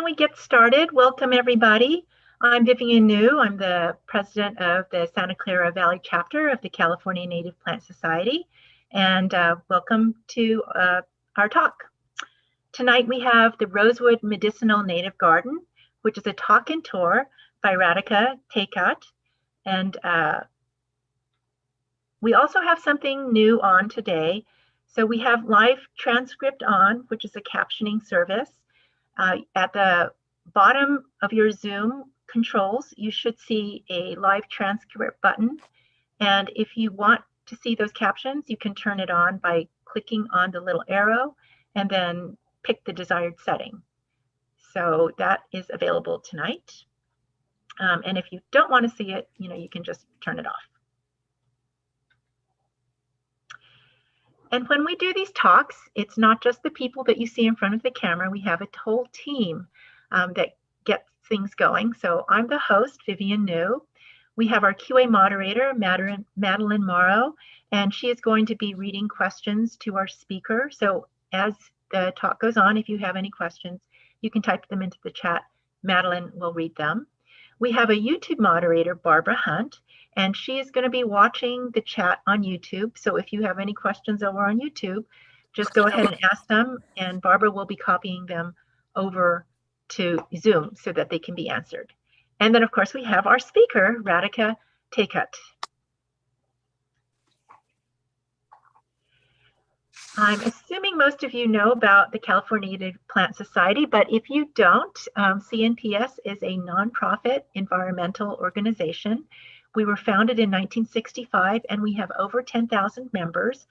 we get started, welcome everybody. I'm Vivian New. I'm the president of the Santa Clara Valley chapter of the California Native Plant Society, and welcome to our talk. Tonight we have the Rosewood Medicinal Native Garden, which is a talk and tour by Radhika Thekkath, and we also have something new on today. So we have live transcript on, which is a captioning service. At the bottom of your Zoom controls, you should see a live transcript button. And if you want to see those captions, you can turn it on by clicking on the little arrow and then pick the desired setting. So that is available tonight. And if you don't want to see it, you can just turn it off. And when we do these talks, it's not just the people that you see in front of the camera. We have a whole team that gets things going. So I'm the host, Vivian New. We have our QA moderator, Madeline Morrow, and she is going to be reading questions to our speaker. So as the talk goes on, if you have any questions, you can type them into the chat. Madeline will read them. We have a YouTube moderator, Barbara Hunt, and she is going to be watching the chat on YouTube. So if you have any questions over on YouTube, just go ahead and ask them, and Barbara will be copying them over to Zoom so that they can be answered. And then, of course, we have our speaker, Radhika Thekkath. I'm assuming most of you know about the California Native Plant Society, but if you don't, CNPS is a nonprofit environmental organization. We were founded in 1965, and we have over 10,000 members,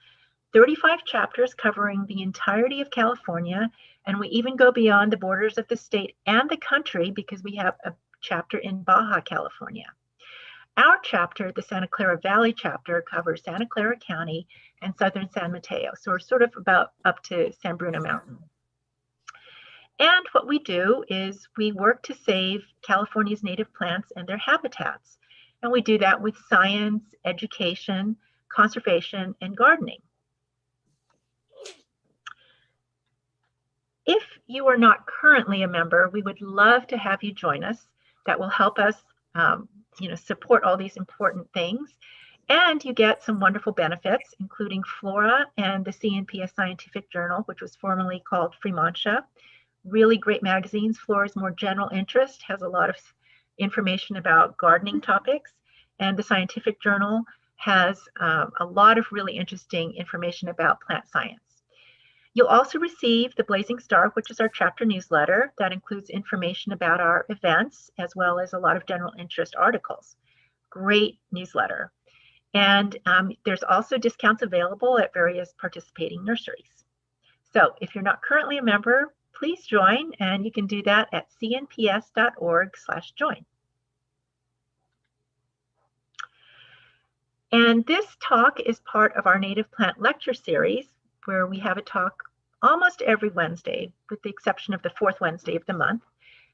35 chapters covering the entirety of California, and we even go beyond the borders of the state and the country because we have a chapter in Baja California. Our chapter, the Santa Clara Valley chapter, covers Santa Clara County and southern San Mateo. So we're sort of about up to San Bruno Mountain. And what we do is we work to save California's native plants and their habitats. And we do that with science, education, conservation, and gardening. If you are not currently a member, we would love to have you join us. That will help us support all these important things. And you get some wonderful benefits, including Flora and the CNPS Scientific Journal, which was formerly called Fremantia. Really great magazines. Flora's more general interest has a lot of information about gardening topics, and the Scientific Journal has a lot of really interesting information about plant science. You'll also receive the Blazing Star, which is our chapter newsletter that includes information about our events as well as a lot of general interest articles. Great newsletter. And there's also discounts available at various participating nurseries. So if you're not currently a member, please join, and you can do that at cnps.org/join. And this talk is part of our Native Plant Lecture Series, where we have a talk almost every Wednesday, with the exception of the fourth Wednesday of the month.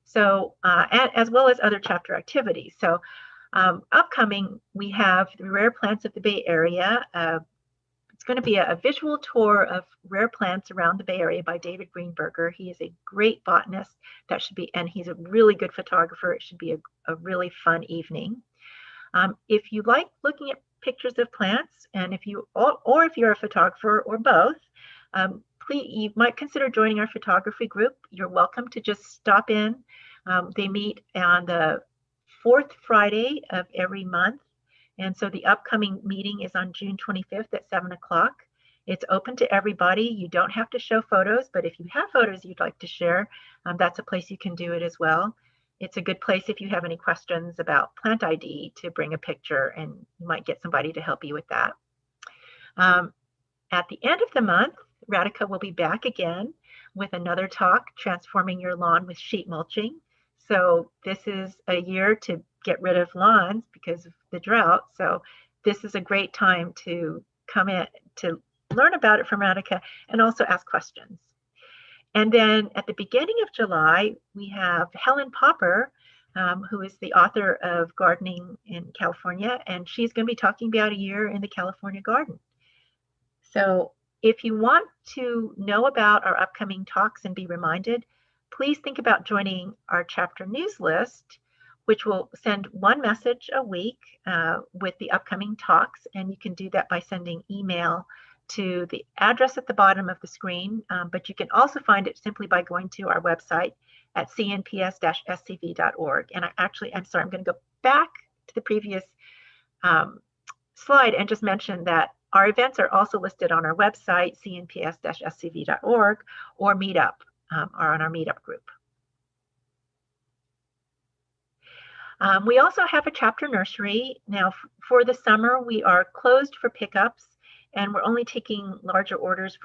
So, as well as other chapter activities. So, upcoming, we have the Rare Plants of the Bay Area. It's going to be a visual tour of rare plants around the Bay Area by David Greenberger. He is a great botanist. And he's a really good photographer. It should be a really fun evening. If you like looking at pictures of plants, and if you're a photographer or both, please, you might consider joining our photography group. You're welcome to just stop in. They meet on the fourth Friday of every month. And so the upcoming meeting is on June 25th at 7 o'clock. It's open to everybody. You don't have to show photos, but if you have photos you'd like to share, that's a place you can do it as well. It's a good place if you have any questions about plant ID to bring a picture, and you might get somebody to help you with that. At the end of the month, Radhika will be back again with another talk, Transforming Your Lawn with Sheet Mulching. So this is a year to get rid of lawns because of the drought. So this is a great time to come in to learn about it from Radhika and also ask questions. And then at the beginning of July, we have Helen Popper, who is the author of Gardening in California, and she's going to be talking about a year in the California garden. So if you want to know about our upcoming talks and be reminded, please think about joining our chapter news list, which will send one message a week with the upcoming talks. And you can do that by sending email to the address at the bottom of the screen, but you can also find it simply by going to our website at cnps-scv.org. And I'm sorry, I'm going to go back to the previous slide and just mention that our events are also listed on our website, cnps-scv.org, or Meetup, or on our Meetup group. We also have a chapter nursery. Now, for the summer, we are closed for pickups, and we're only taking larger orders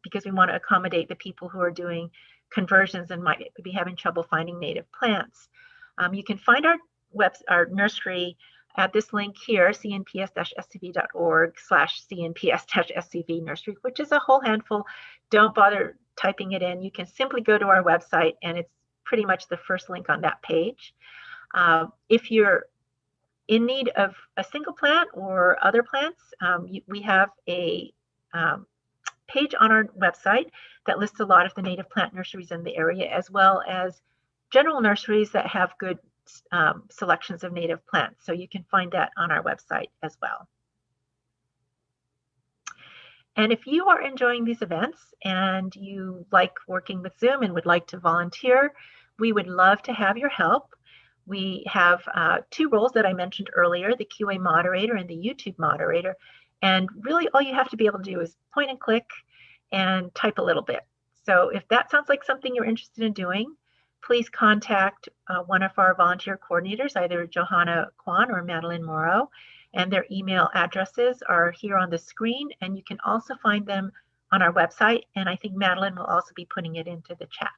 because we want to accommodate the people who are doing conversions and might be having trouble finding native plants. You can find our nursery at this link here, cnps-scv.org/cnps-scv nursery, which is a whole handful. Don't bother typing it in. You can simply go to our website, and it's pretty much the first link on that page. If you're in need of a single plant or other plants, we have a page on our website that lists a lot of the native plant nurseries in the area, as well as general nurseries that have good selections of native plants. So you can find that on our website as well. And if you are enjoying these events and you like working with Zoom and would like to volunteer, we would love to have your help. We have two roles that I mentioned earlier, the QA moderator and the YouTube moderator. And really all you have to be able to do is point and click and type a little bit. So if that sounds like something you're interested in doing, please contact one of our volunteer coordinators, either Johanna Kwan or Madeline Morrow, and their email addresses are here on the screen, and you can also find them on our website, and I think Madeline will also be putting it into the chat.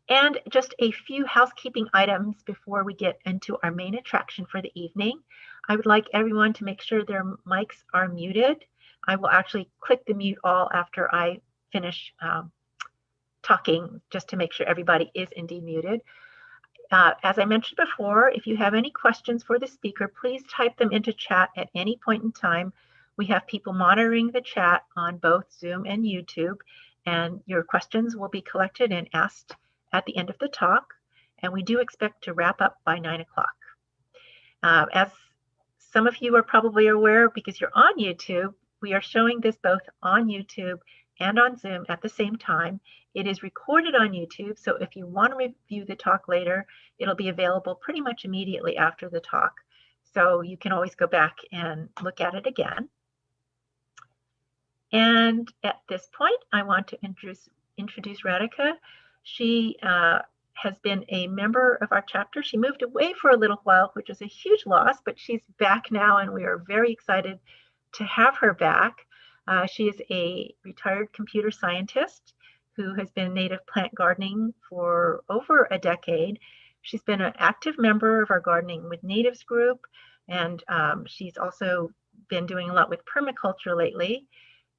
And just a few housekeeping items before we get into our main attraction for the evening. I would like everyone to make sure their mics are muted. I will actually click the mute all after I finish talking, just to make sure everybody is indeed muted. As I mentioned before, if you have any questions for the speaker, please type them into chat at any point in time. We have people monitoring the chat on both Zoom and YouTube, and your questions will be collected and asked at the end of the talk, and we do expect to wrap up by 9 o'clock. As some of you are probably aware, because you're on YouTube, we are showing this both on YouTube and on Zoom at the same time. It is recorded on YouTube, so if you want to review the talk later, it'll be available pretty much immediately after the talk. So you can always go back and look at it again. And at this point, I want to introduce Radhika. She has been a member of our chapter. She moved away for a little while, which is a huge loss, but she's back now, and we are very excited to have her back. She is a retired computer scientist who has been native plant gardening for over a decade. She's been an active member of our Gardening with Natives group, and she's also been doing a lot with permaculture lately.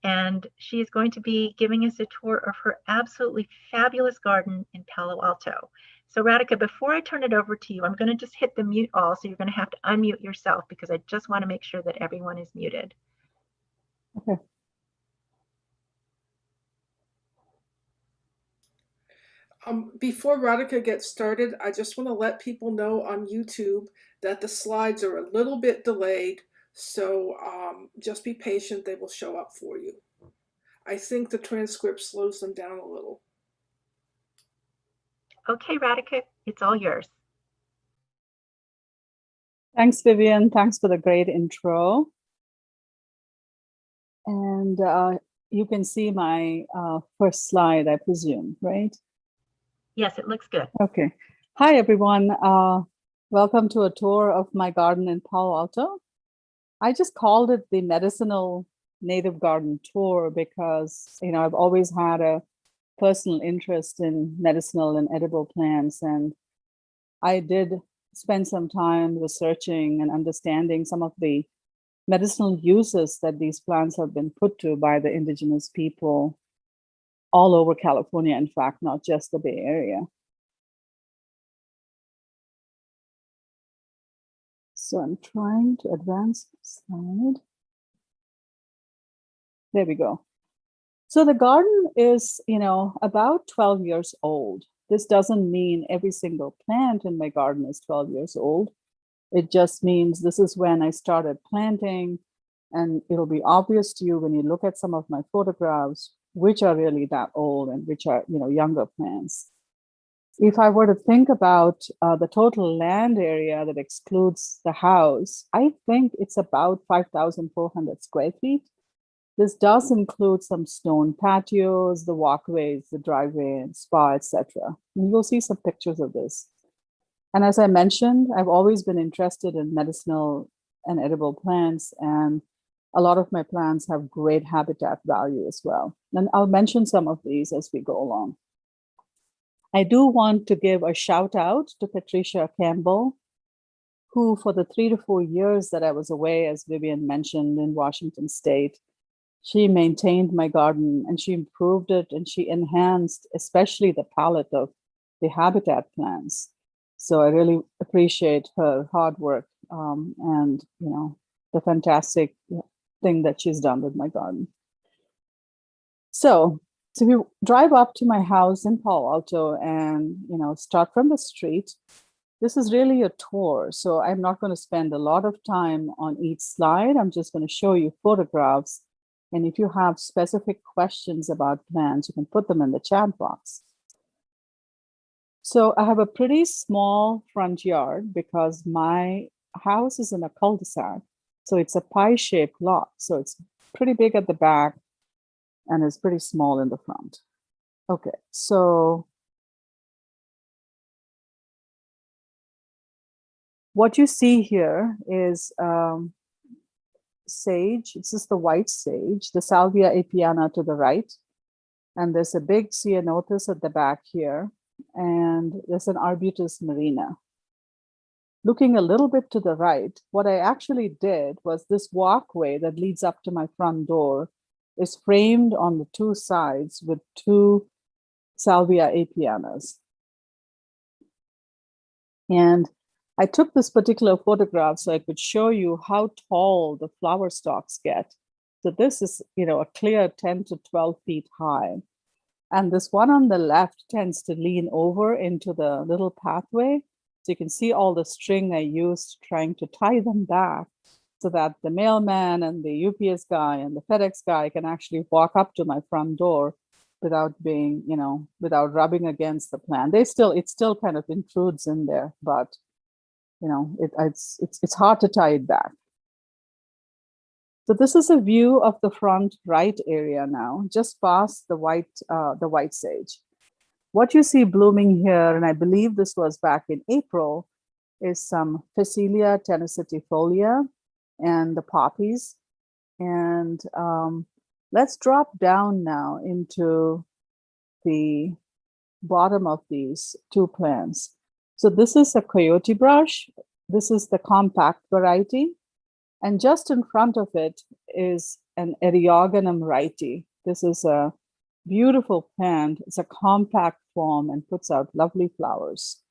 And she is going to be giving us a tour of her absolutely fabulous garden in Palo Alto. So Radhika, before I turn it over to you, I'm going to just hit the mute all, so you're going to have to unmute yourself because I just want to make sure that everyone is muted. Okay. Before Radhika gets started, I just want to let people know on YouTube that the slides are a little bit delayed, so just be patient, they will show up for you. I think the transcript slows them down a little. Okay, Radhika, it's all yours. Thanks, Vivian. Thanks for the great intro. And you can see my first slide, I presume, right? Yes, it looks good. Okay. Hi, everyone. Welcome to a tour of my garden in Palo Alto. I just called it the Medicinal Native Garden Tour because, you know, I've always had a personal interest in medicinal and edible plants. And I did spend some time researching and understanding some of the medicinal uses that these plants have been put to by the indigenous people all over California, in fact, not just the Bay Area. So I'm trying to advance the slide. There we go. So the garden is, about 12 years old. This doesn't mean every single plant in my garden is 12 years old. It just means this is when I started planting, and it'll be obvious to you when you look at some of my photographs, which are really that old and which are, younger plants. If I were to think about the total land area that excludes the house, I think it's about 5,400 square feet. This does include some stone patios, the walkways, the driveway, and spa, etc. And you'll see some pictures of this. And as I mentioned, I've always been interested in medicinal and edible plants, and a lot of my plants have great habitat value as well. And I'll mention some of these as we go along. I do want to give a shout out to Patricia Campbell, who for the 3 to 4 years that I was away, as Vivian mentioned, in Washington State, she maintained my garden and she improved it, and she enhanced especially the palette of the habitat plants. So I really appreciate her hard work and the fantastic thing that she's done with my garden. So if you drive up to my house in Palo Alto and start from the street, this is really a tour. So I'm not going to spend a lot of time on each slide. I'm just going to show you photographs. And if you have specific questions about plants, you can put them in the chat box. So I have a pretty small front yard because my house is in a cul-de-sac. So it's a pie-shaped lot. So it's pretty big at the back and it's pretty small in the front. Okay, so what you see here is sage. This is the white sage, the Salvia apiana to the right. And there's a big ceanothus at the back here. And there's an Arbutus marina. Looking a little bit to the right, what I actually did was this walkway that leads up to my front door is framed on the two sides with two Salvia apianas. And I took this particular photograph so I could show you how tall the flower stalks get. So this is, a clear 10 to 12 feet high. And this one on the left tends to lean over into the little pathway. So you can see all the string I used trying to tie them back so that the mailman and the UPS guy and the FedEx guy can actually walk up to my front door without being, without rubbing against the plant. It still kind of intrudes in there, but it's hard to tie it back. So this is a view of the front right area now, just past the white sage. What you see blooming here, and I believe this was back in April, is some Phacelia tenacetifolia and the poppies. And let's drop down now into the bottom of these two plants. So this is a coyote brush. This is the compact variety. And just in front of it is an Eriogonum wrighti. This is a beautiful plant. It's a compact form and puts out lovely flowers.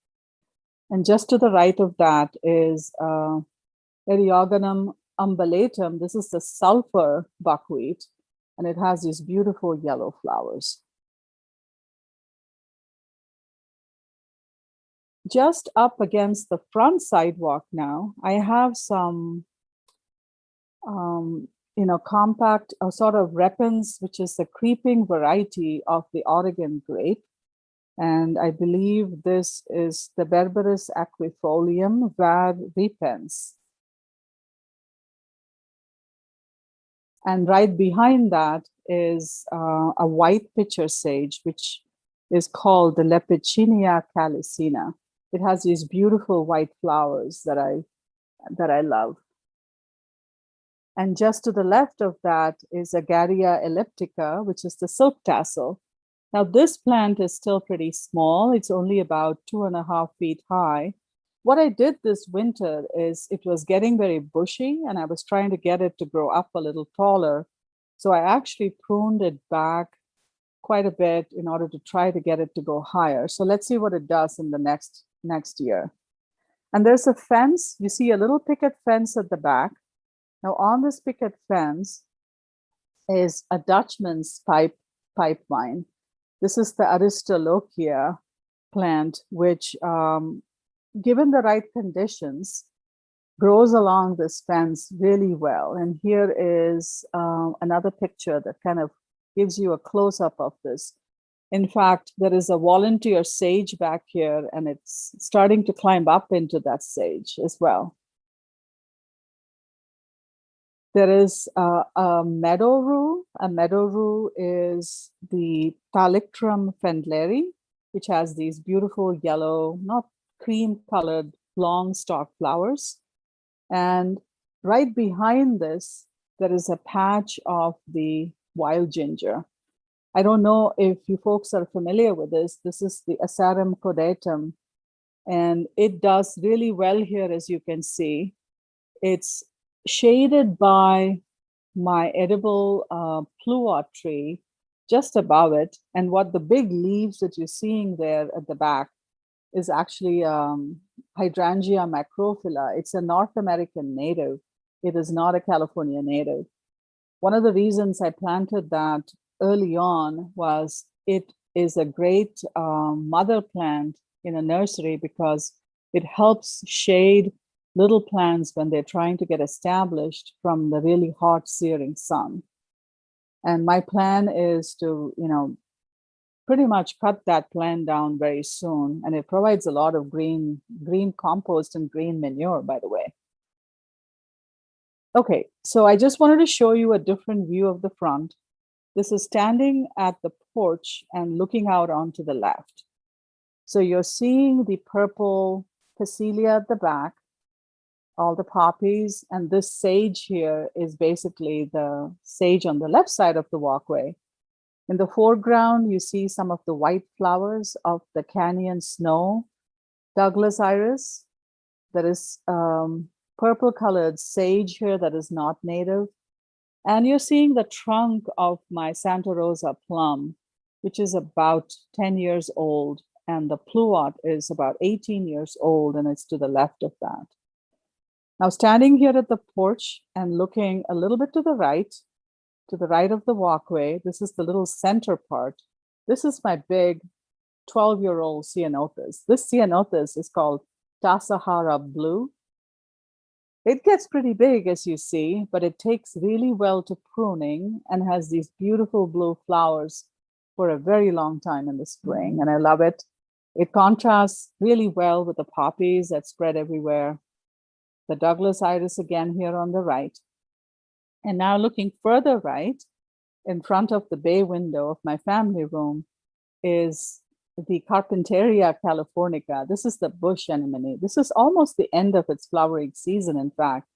And just to the right of that is Eriogonum umbellatum. This is the sulfur buckwheat, and it has these beautiful yellow flowers. Just up against the front sidewalk now, I have some compact sort of repens, which is the creeping variety of the Oregon grape. And I believe this is the Berberis aquifolium var repens. And right behind that is a white pitcher sage, which is called the Lepicinia calycina. It has these beautiful white flowers that I love. And just to the left of that is Agaria elliptica, which is the silk tassel. Now this plant is still pretty small. It's only about 2.5 feet high. What I did this winter is it was getting very bushy and I was trying to get it to grow up a little taller. So I actually pruned it back quite a bit in order to try to get it to go higher. So let's see what it does in the next year. And there's a fence. You see a little picket fence at the back. Now on this picket fence is a Dutchman's pipe pipe vine. This is the Aristolochia plant, which, given the right conditions, grows along this fence really well. And here is another picture that kind of gives you a close-up of this. In fact, there is a volunteer sage back here, and it's starting to climb up into that sage as well. There is a meadow rue. A meadow rue is the Thalictrum fendleri, which has these beautiful yellow, not cream-colored, long stalk flowers. And right behind this, there is a patch of the wild ginger. I don't know if you folks are familiar with this. This is the Asarum caudatum, and it does really well here, as you can see. It's shaded by my edible pluot tree just above it. And what the big leaves that you're seeing there at the back is actually Hydrangea macrophylla. It's a North American native. It is not a California native. One of the reasons I planted that early on was it is a great mother plant in a nursery because it helps shade little plants when they're trying to get established from the really hot, searing sun. And my plan is to, pretty much cut that plant down very soon. And it provides a lot of green compost and green manure, by the way. Okay, so I just wanted to show you a different view of the front. This is standing at the porch and looking out onto the left. So you're seeing the purple Phacelia at the back, all the poppies, and this sage here is basically the sage on the left side of the walkway. In the foreground, you see some of the white flowers of the canyon snow, Douglas iris. There is purple colored sage here that is not native. And you're seeing the trunk of my Santa Rosa plum, which is about 10 years old. And the pluot is about 18 years old, and it's to the left of that. Now, standing here at the porch and looking a little bit to the right of the walkway, this is the little center part. This is my big 12-year-old ceanothus. This ceanothus is called Tasahara Blue. It gets pretty big, as you see, but it takes really well to pruning and has these beautiful blue flowers for a very long time in the spring, and I love it. It contrasts really well with the poppies that spread everywhere. The Douglas iris again here on the right. And now looking further right, in front of the bay window of my family room, is the Carpentaria californica. This is the bush anemone. This is almost the end of its flowering season, in fact.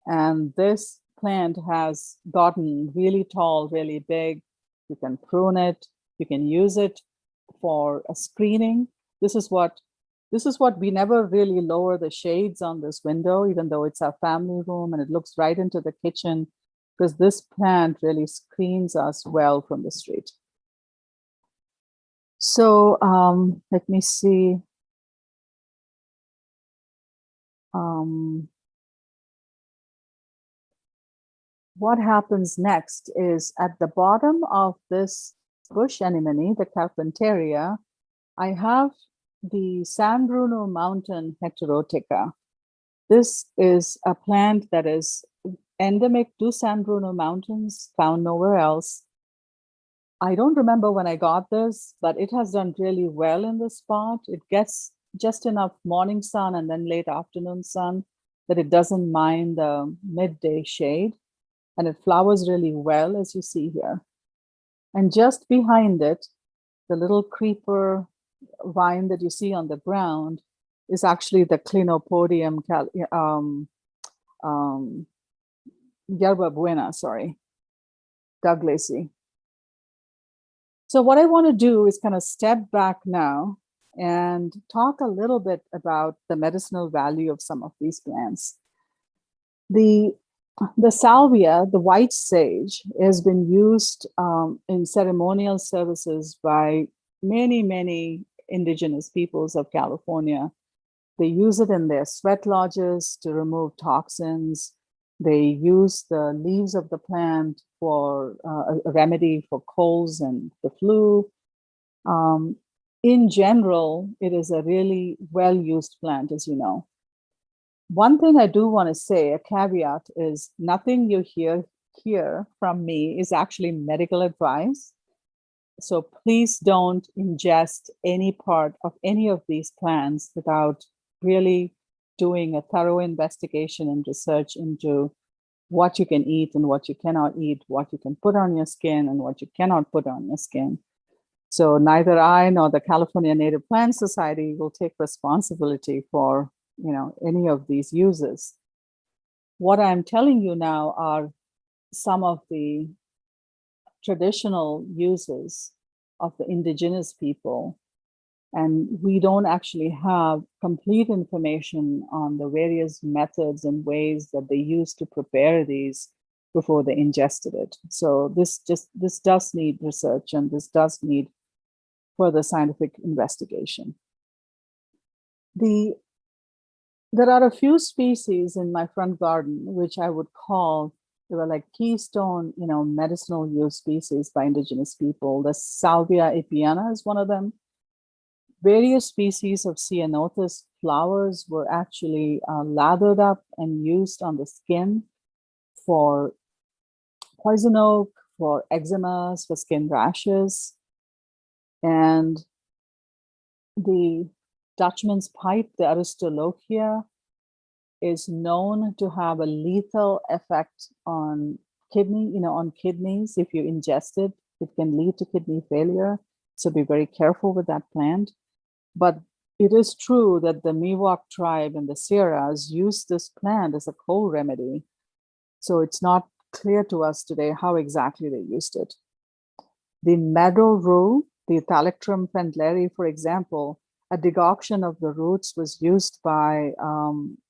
And this plant has gotten really tall, really big. You can prune it. You can use it for a screening. This is what we never really lower the shades on this window, even though it's our family room and it looks right into the kitchen, because this plant really screens us well from the street. So let me see. What happens next is at the bottom of this bush anemone, the Carpentaria, I have the San Bruno Mountain Heterotica. This is a plant that is endemic to San Bruno Mountains, found nowhere else. I don't remember when I got this, but it has done really well in this spot. It gets just enough morning sun and then late afternoon sun that it doesn't mind the midday shade. And it flowers really well, as you see here. And just behind it, the little creeper vine that you see on the ground is actually the Clinopodium yerba buena, Douglasii. So what I want to do is kind of step back now and talk a little bit about the medicinal value of some of these plants. The salvia, the white sage, has been used in ceremonial services by many, many indigenous peoples of California. They use it in their sweat lodges to remove toxins. They use the leaves of the plant for a remedy for colds and the flu. In general, it is a really well-used plant, as you know. One thing I do want to say, a caveat, is nothing you hear here from me is actually medical advice. So please don't ingest any part of any of these plants without really doing a thorough investigation and research into what you can eat and what you cannot eat, what you can put on your skin and what you cannot put on your skin. So neither I nor the California Native Plant Society will take responsibility for, any of these uses. What I'm telling you now are some of the traditional uses of the indigenous people. And we don't actually have complete information on the various methods and ways that they used to prepare these before they ingested it. So this does need research, and this does need further scientific investigation. There are a few species in my front garden which I would call, they were like keystone, medicinal use species by indigenous people. The Salvia apiana is one of them. Various species of ceanothus flowers were actually lathered up and used on the skin for poison oak, for eczemas, for skin rashes. And the Dutchman's pipe, the Aristolochia, is known to have a lethal effect on kidneys. If you ingest it, it can lead to kidney failure. So be very careful with that plant. But it is true that the Miwok tribe and the Sierras used this plant as a cold remedy. So it's not clear to us today how exactly they used it. The meadow rue, the Thalictrum pendleri, for example, a decoction of the roots was used by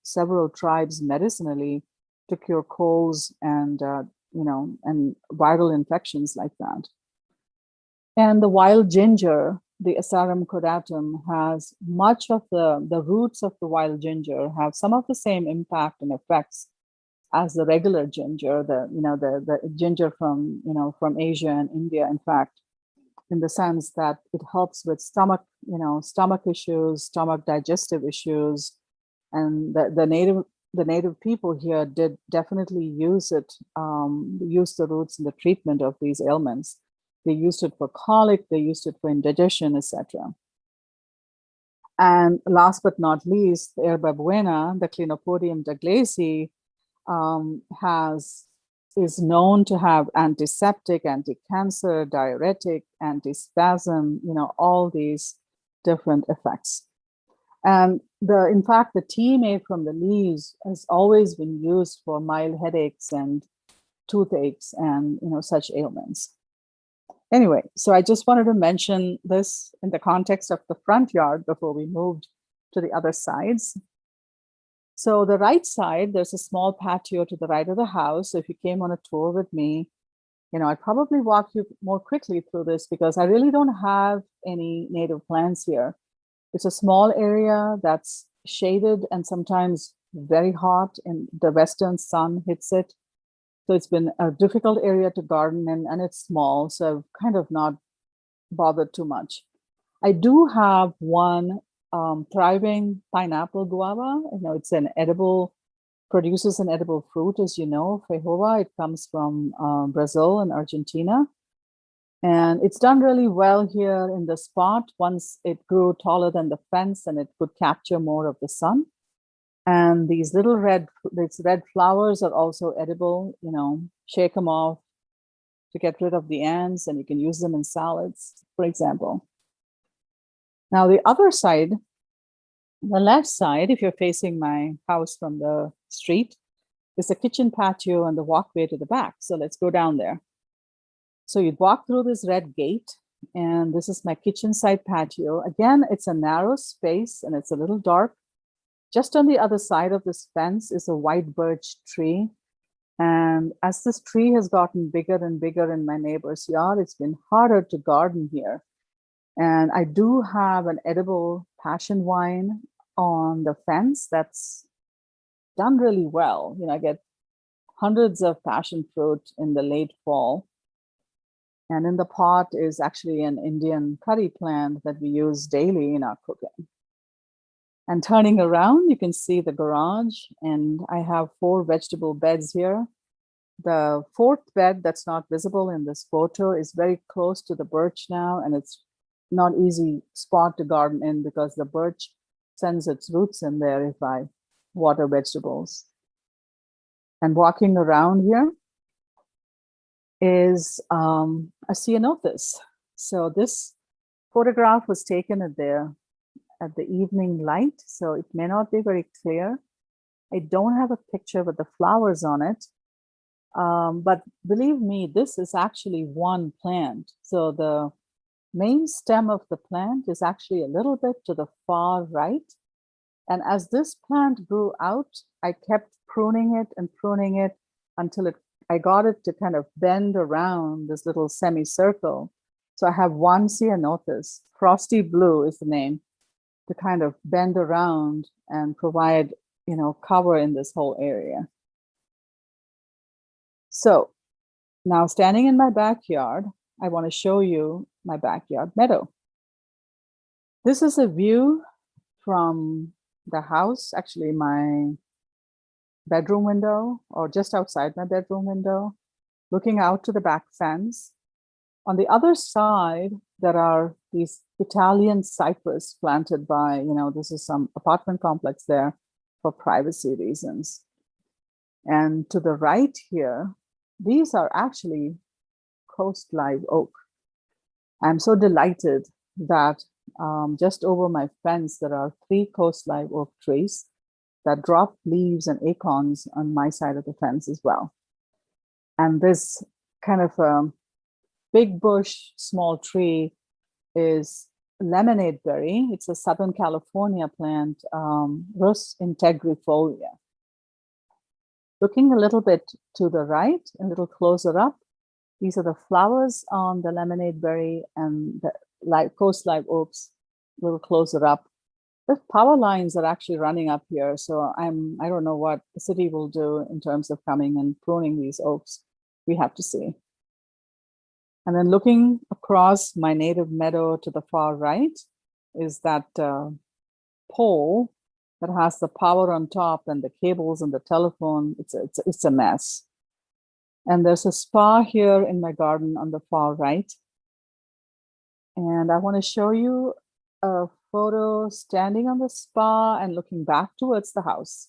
several tribes medicinally to cure colds and and viral infections like that. And the wild ginger, the Asarum cordatum, has much of the roots of the wild ginger have some of the same impact and effects as the regular ginger, the ginger from Asia and India, in fact, in the sense that it helps with stomach issues, stomach digestive issues. And the native people here did definitely use the roots in the treatment of these ailments. They used it for colic, they used it for indigestion, etc. And last but not least, the Herba Buena, the Clinopodium douglasi, is known to have antiseptic, anti-cancer, diuretic, antispasm, all these different effects. And in fact, the tea made from the leaves has always been used for mild headaches and toothaches and such ailments. Anyway, so I just wanted to mention this in the context of the front yard before we moved to the other sides. So the right side, there's a small patio to the right of the house. So if you came on a tour with me, I'd probably walk you more quickly through this because I really don't have any native plants here. It's a small area that's shaded and sometimes very hot, and the western sun hits it. So it's been a difficult area to garden in, and it's small, so I've kind of not bothered too much. I do have one thriving pineapple guava. It's produces an edible fruit, as you know, feijoa. It comes from Brazil and Argentina. And it's done really well here in the spot. Once it grew taller than the fence and it could capture more of the sun. And these little red flowers are also edible. Shake them off to get rid of the ants, and you can use them in salads, for example. Now, the other side, the left side, if you're facing my house from the street, is the kitchen patio and the walkway to the back. So let's go down there. So you'd walk through this red gate, and this is my kitchen side patio. Again, it's a narrow space and it's a little dark. Just on the other side of this fence is a white birch tree. And as this tree has gotten bigger and bigger in my neighbor's yard, it's been harder to garden here. And I do have an edible passion wine on the fence that's done really well. I get hundreds of passion fruit in the late fall. And in the pot is actually an Indian curry plant that we use daily in our cooking. And turning around, you can see the garage, and I have 4 vegetable beds here. The 4th bed that's not visible in this photo is very close to the birch now, and it's not easy spot to garden in because the birch sends its roots in there if I water vegetables. And walking around here is a ceanothus. So this photograph was taken at the evening light, so it may not be very clear. I don't have a picture with the flowers on it, but believe me, this is actually one plant. So the main stem of the plant is actually a little bit to the far right. And as this plant grew out, I kept pruning it until I got it to kind of bend around this little semicircle. So I have one ceanothus, Frosty Blue is the name, to kind of bend around and provide, cover in this whole area. So now standing in my backyard, I want to show you my backyard meadow. This is a view from the house, actually my bedroom window, or just outside my bedroom window, looking out to the back fence. On the other side, there are these Italian cypress planted by, this is some apartment complex there for privacy reasons. And to the right here, these are actually coast live oak. I'm so delighted that just over my fence, there are 3 coast live oak trees that drop leaves and acorns on my side of the fence as well. And this kind of big bush, small tree is lemonade berry. It's a Southern California plant, Rus integrifolia. Looking a little bit to the right, a little closer up, these are the flowers on the lemonade berry and the coast live oaks, a little closer up. The power lines are actually running up here, so I don't know what the city will do in terms of coming and pruning these oaks. We have to see. And then looking across my native meadow to the far right is that pole that has the power on top and the cables and the telephone. It's a mess. And there's a spa here in my garden on the far right. And I want to show you a photo standing on the spa and looking back towards the house.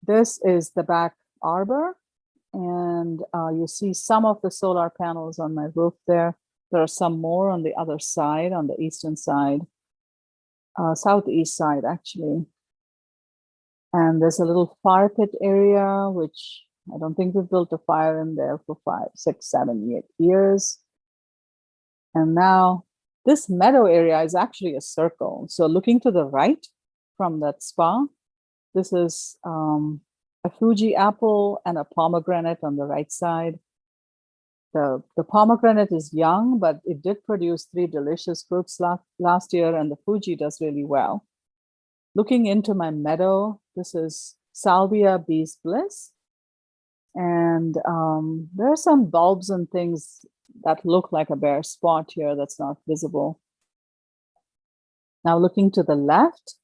This is the back arbor, and you see some of the solar panels on my roof there. There are some more on the other side, on the eastern side, southeast side actually. And there's a little fire pit area, which I don't think we've built a fire in there for 5, 6, 7, 8 years. And now this meadow area is actually a circle. So looking to the right from that spa, this is a Fuji apple and a pomegranate on the right side. The pomegranate is young, but it did produce 3 delicious fruits last year, and the Fuji does really well. Looking into my meadow, this is Salvia Bee's Bliss. And there are some bulbs and things that look like a bare spot here that's not visible. Now looking to the left,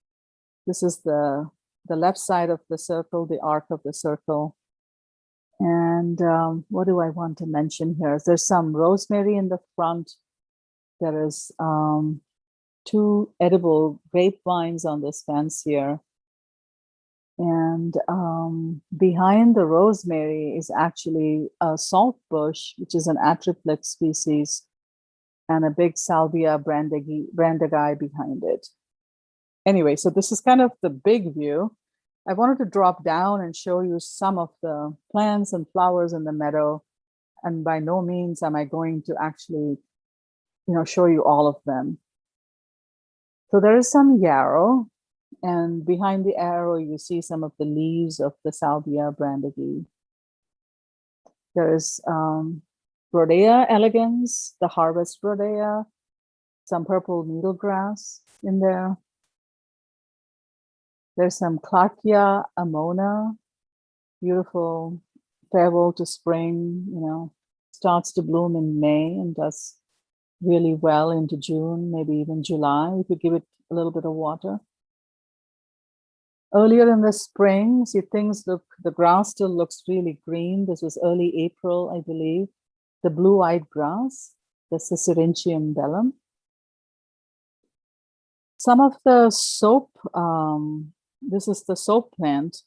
this is the left side of the circle, the arc of the circle. And what do I want to mention here? There's some rosemary in the front. There is 2 edible grapevines on this fence here. And behind the rosemary is actually a salt bush, which is an atriplex species, and a big Salvia brandegii behind it. Anyway, so this is kind of the big view. I wanted to drop down and show you some of the plants and flowers in the meadow. And by no means am I going to actually, show you all of them. So there is some yarrow. And behind the arrow, you see some of the leaves of the Salvia brandegii. There is Rhodea elegans, the harvest Rhodea, some purple needlegrass in there. There's some Clarkia amona, beautiful farewell to spring, starts to bloom in May and does really well into June, maybe even July, if you give it a little bit of water. Earlier in the spring, see, the grass still looks really green. This was early April, I believe. The blue-eyed grass, the Cicerantium bellum. Some of the soap, this is the soap plant,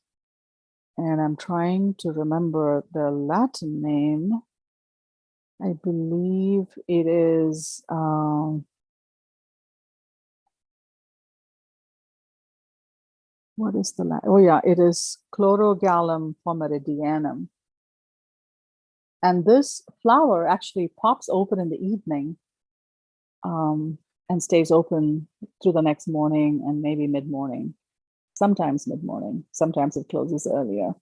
and I'm trying to remember the Latin name. I believe it is, what is the Latin? Oh yeah, it is Chlorogallum pomeridianum. And this flower actually pops open in the evening and stays open through the next morning and maybe mid-morning. Sometimes mid-morning, sometimes it closes earlier.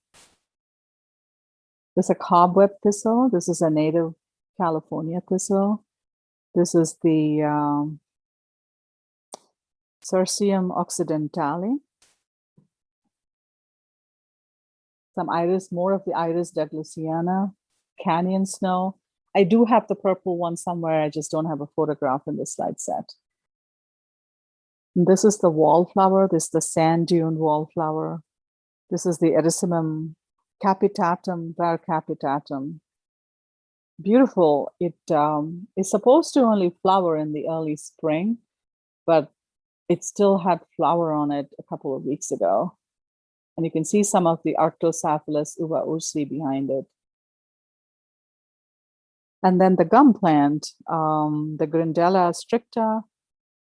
There's a cobweb thistle. This is a native California thistle. This is the Cirsium occidentale. Some iris, more of the Iris douglassiana, canyon snow. I do have the purple one somewhere. I just don't have a photograph in the slide set. And this is the wallflower. This is the sand dune wallflower. This is the Erysimum capitatum, var capitatum. Beautiful. It is supposed to only flower in the early spring, but it still had flower on it a couple of weeks ago. And you can see some of the Arctocephalus uva ursi behind it. And then the gum plant, the Grindella stricta,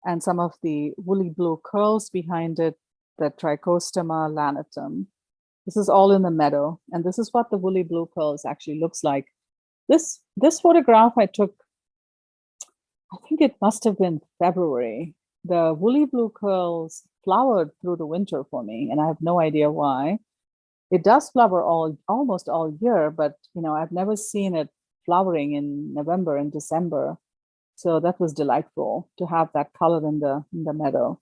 and some of the woolly blue curls behind it, the Trichostema lanatum. This is all in the meadow. And this is what the woolly blue curls actually looks like. This photograph I took, I think it must have been February. The woolly blue curls flowered through the winter for me, and I have no idea why. It does flower almost all year, but I've never seen it flowering in November and December. So that was delightful to have that color in the meadow.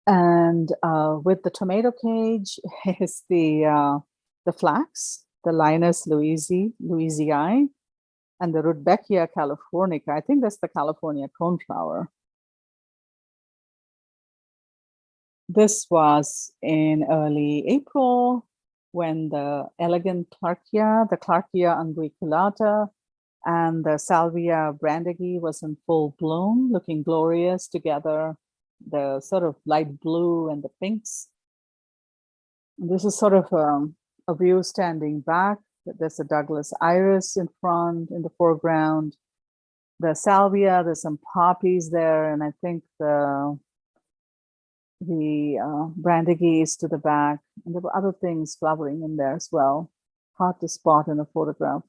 And with the tomato cage is the flax, the Linus louisii, and the Rudbeckia californica. I think that's the California coneflower. This was in early April when the elegant Clarkia, the Clarkia unguiculata, and the Salvia brandegii was in full bloom, looking glorious together, the sort of light blue and the pinks. And this is sort of a view standing back. There's a Douglas iris in front, in the foreground. The salvia, there's some poppies there, and I think the brandegii is to the back, and there were other things flowering in there as well. Hard to spot in a photograph.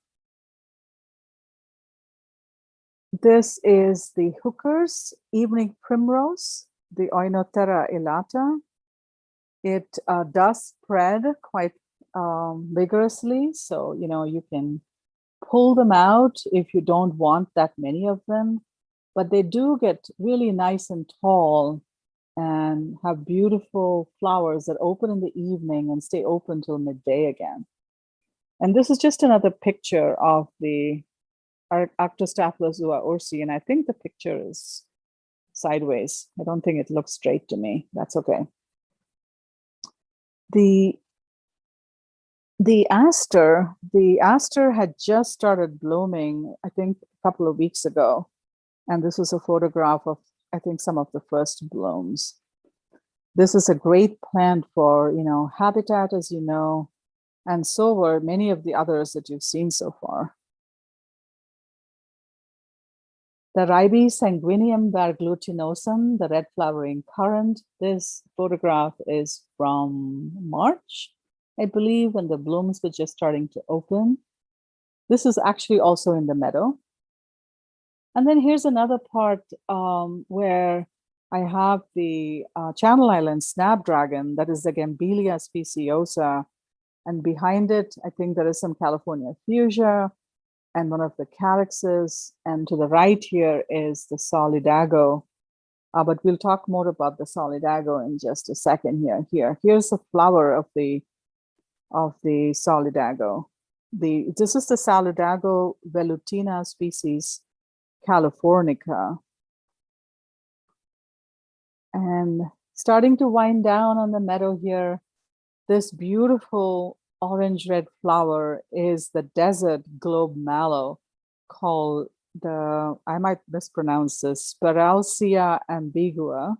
This is the Hooker's evening primrose, the Oinothera elata. It does spread quite vigorously, so you can pull them out if you don't want that many of them, but they do get really nice and tall and have beautiful flowers that open in the evening and stay open till midday again. And this is just another picture of the Arctocephalus uva ursi, and I think the picture is sideways. I don't think it looks straight to me. That's okay. The aster had just started blooming, I think, a couple of weeks ago. And this is a photograph of, I think, some of the first blooms. This is a great plant for, habitat, as you know, and so were many of the others that you've seen so far. The Ribes sanguineum verglutinosum, the red flowering currant. This photograph is from March, I believe, when the blooms were just starting to open. This is actually also in the meadow. And then here's another part where I have the Channel Island snapdragon, that is the Gambelia speciosa. And behind it, I think there is some California fuchsia and one of the calyxes. And to the right here is the solidago. But we'll talk more about the solidago in just a second here. Here's a flower of the of the solidago. This is the Solidago velutina species, californica. And starting to wind down on the meadow here, this beautiful orange-red flower is the desert globe mallow, called I might mispronounce this, Speralsia ambigua.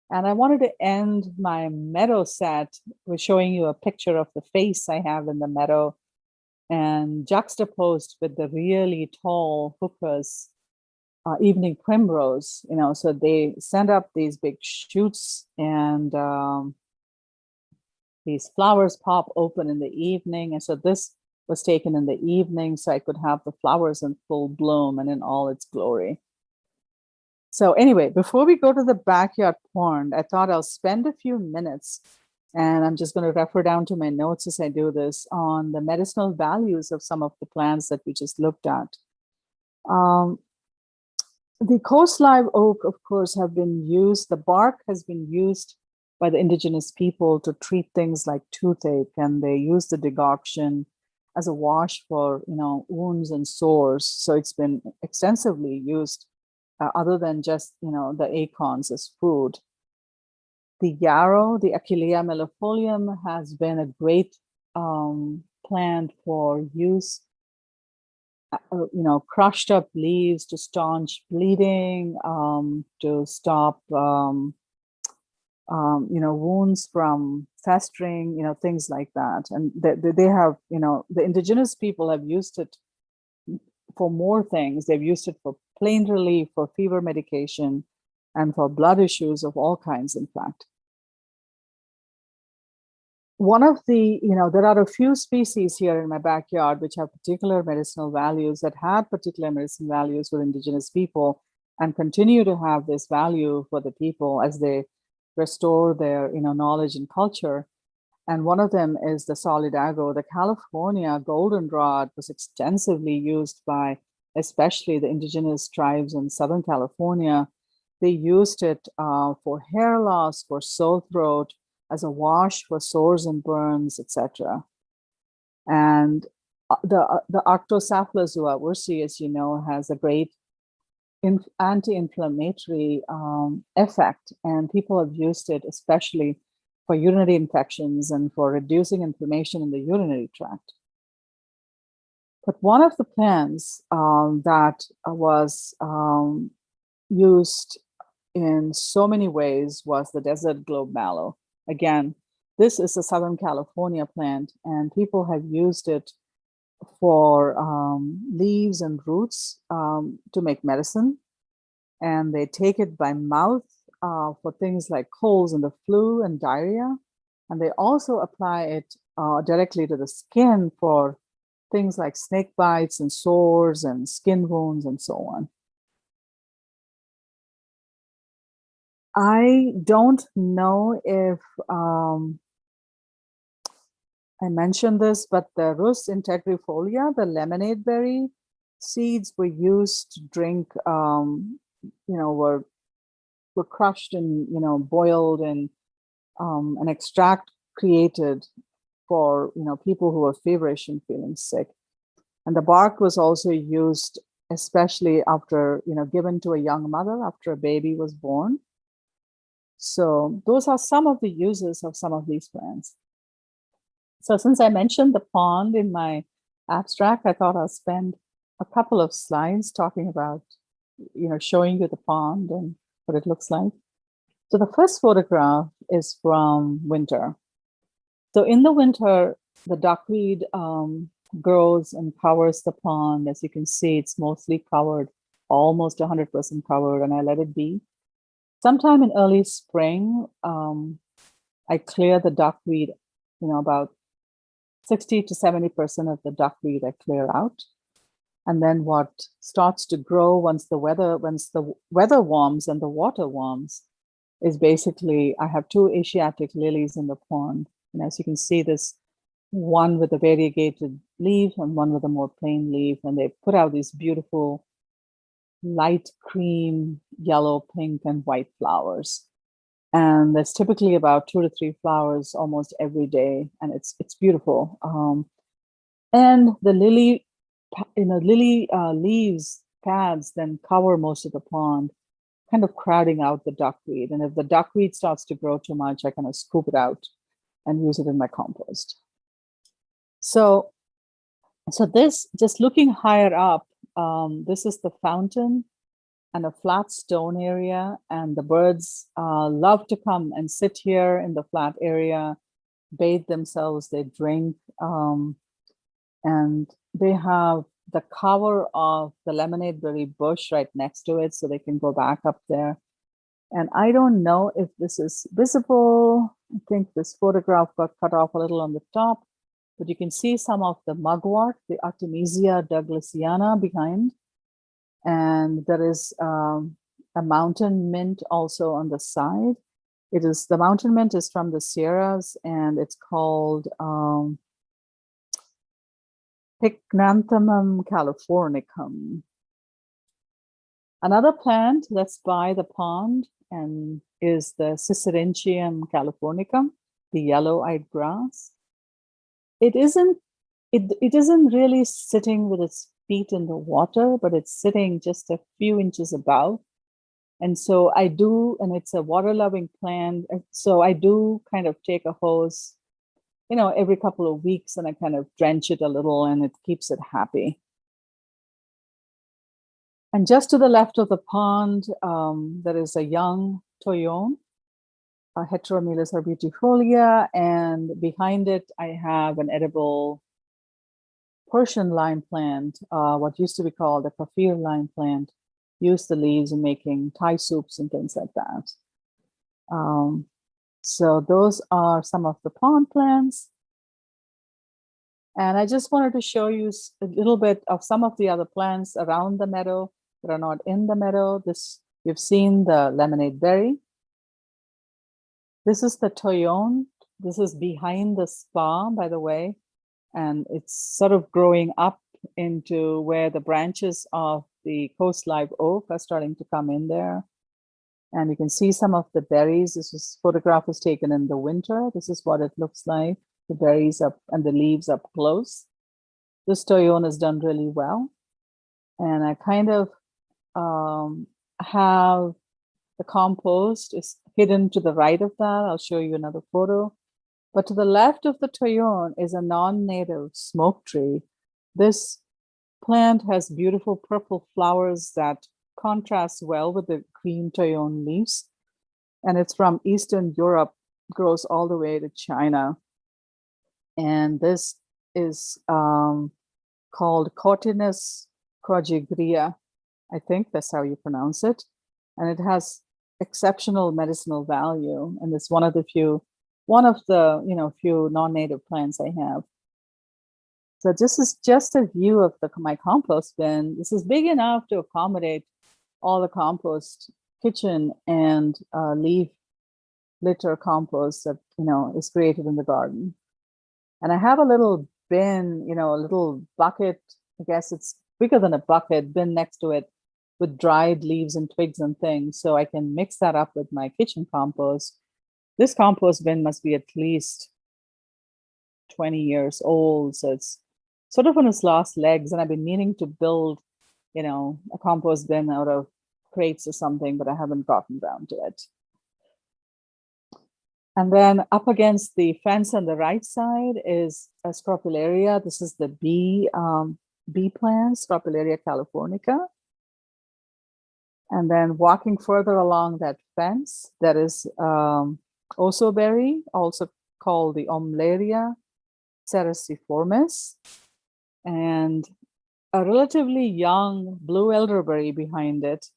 And I wanted to end my meadow set with showing you a picture of the face I have in the meadow and juxtaposed with the really tall hookahs, evening primrose, so they send up these big shoots and these flowers pop open in the evening. And so this was taken in the evening so I could have the flowers in full bloom and in all its glory. So anyway, before we go to the backyard pond, I thought I'll spend a few minutes, and I'm just going to refer down to my notes as I do this, on the medicinal values of some of the plants that we just looked at. The coast live oak, of course, have been used, the bark has been used by the indigenous people to treat things like toothache, and they use the decoction as a wash for, wounds and sores. So it's been extensively used, other than just, the acorns as food. The yarrow, the Achillea mellifolium, has been a great plant for use. Crushed up leaves to staunch bleeding, to stop, wounds from festering, things like that. And they have, the indigenous people have used it for more things. They've used it for pain relief, for fever medication, and for blood issues of all kinds, in fact. One of the, there are a few species here in my backyard which have particular medicinal values, that had particular medicinal values for indigenous people and continue to have this value for the people as they restore their, knowledge and culture. And one of them is the solidago. The California goldenrod was extensively used by especially the indigenous tribes in Southern California. They used it for hair loss, for sore throat, as a wash for sores and burns, etc. And the Arctocephalozoa ursi, as you know, has a great anti-inflammatory effect, and people have used it especially for urinary infections and for reducing inflammation in the urinary tract. But one of the plants that was used in so many ways was the desert globe mallow. Again, this is a Southern California plant, and people have used it for leaves and roots to make medicine. And they take it by mouth for things like colds and the flu and diarrhea. And they also apply it directly to the skin for things like snake bites and sores and skin wounds and so on. I don't know if I mentioned this, but the Rus integrifolia, the lemonade berry seeds, were used to drink, were crushed and, boiled, and an extract created for, people who were feverish and feeling sick. And the bark was also used, especially after, given to a young mother after a baby was born. So those are some of the uses of some of these plants. So since I mentioned the pond in my abstract, I thought I'll spend a couple of slides talking about, showing you the pond and what it looks like. So the first photograph is from winter. So in the winter, the duckweed grows and covers the pond. As you can see, it's mostly covered, almost 100% covered, and I let it be. Sometime in early spring, I clear the duckweed, about 60 to 70% of the duckweed I clear out. And then what starts to grow once the weather warms and the water warms is basically, I have two Asiatic lilies in the pond. And as you can see, this one with a variegated leaf and one with a more plain leaf. And they put out these beautiful light cream, yellow, pink, and white flowers. And there's typically about 2 to 3 flowers almost every day, and it's beautiful. And the lily, leaves pads then cover most of the pond, kind of crowding out the duckweed. And if the duckweed starts to grow too much, I kind of scoop it out and use it in my compost. So this, just looking higher up, this is the fountain and a flat stone area, and the birds love to come and sit here in the flat area, bathe themselves, they drink, and they have the cover of the lemonade berry bush right next to it, so they can go back up there. And I don't know if this is visible. I think this photograph got cut off a little on the top, but you can see some of the mugwort, the Artemisia douglasiana behind. And there is a mountain mint also on the side. The mountain mint is from the Sierras, and it's called Pycnanthemum californicum. Another plant that's by the pond and is the Cicerenchium californicum, the yellow-eyed grass. It isn't really sitting with its feet in the water, but it's sitting just a few inches above. And so I do, and it's a water-loving plant, so I do kind of take a hose, every couple of weeks, and I kind of drench it a little, and it keeps it happy. And just to the left of the pond, there is a young toyon, a Heteromeles arbutifolia, and behind it, I have an edible Persian lime plant, what used to be called a kaffir lime plant. Use the leaves in making Thai soups and things like that. So those are some of the pond plants. And I just wanted to show you a little bit of some of the other plants around the meadow that are not in the meadow. You've seen the lemonade berry. This is the toyon. This is behind the spa, by the way. And it's sort of growing up into where the branches of the coast live oak are starting to come in there. And you can see some of the berries. Photograph was taken in the winter. This is what it looks like. The berries up and the leaves up close. This toyon has done really well. And I kind of have the compost is hidden to the right of that. I'll show you another photo. But to the left of the toyon is a non-native smoke tree. This plant has beautiful purple flowers that contrast well with the green toyon leaves. And it's from Eastern Europe, grows all the way to China. And this is called Cotinus crogigria. I think that's how you pronounce it. And it has exceptional medicinal value. And it's one of the few non-native plants I have. So this is just a view of my compost bin. This is big enough to accommodate all the compost, kitchen, and leaf litter compost that is created in the garden. And I have a little bin, a little bucket. I guess it's bigger than a bucket bin next to it with dried leaves and twigs and things. So I can mix that up with my kitchen compost. This compost bin must be at least 20 years old. So it's sort of on its last legs. And I've been meaning to build, a compost bin out of crates or something, but I haven't gotten around to it. And then up against the fence on the right side is a scrophularia. This is the bee plant, Scrophularia californica. And then walking further along that fence, there is osoberry, also called the Omlaria cerasiformis, and a relatively young blue elderberry behind it.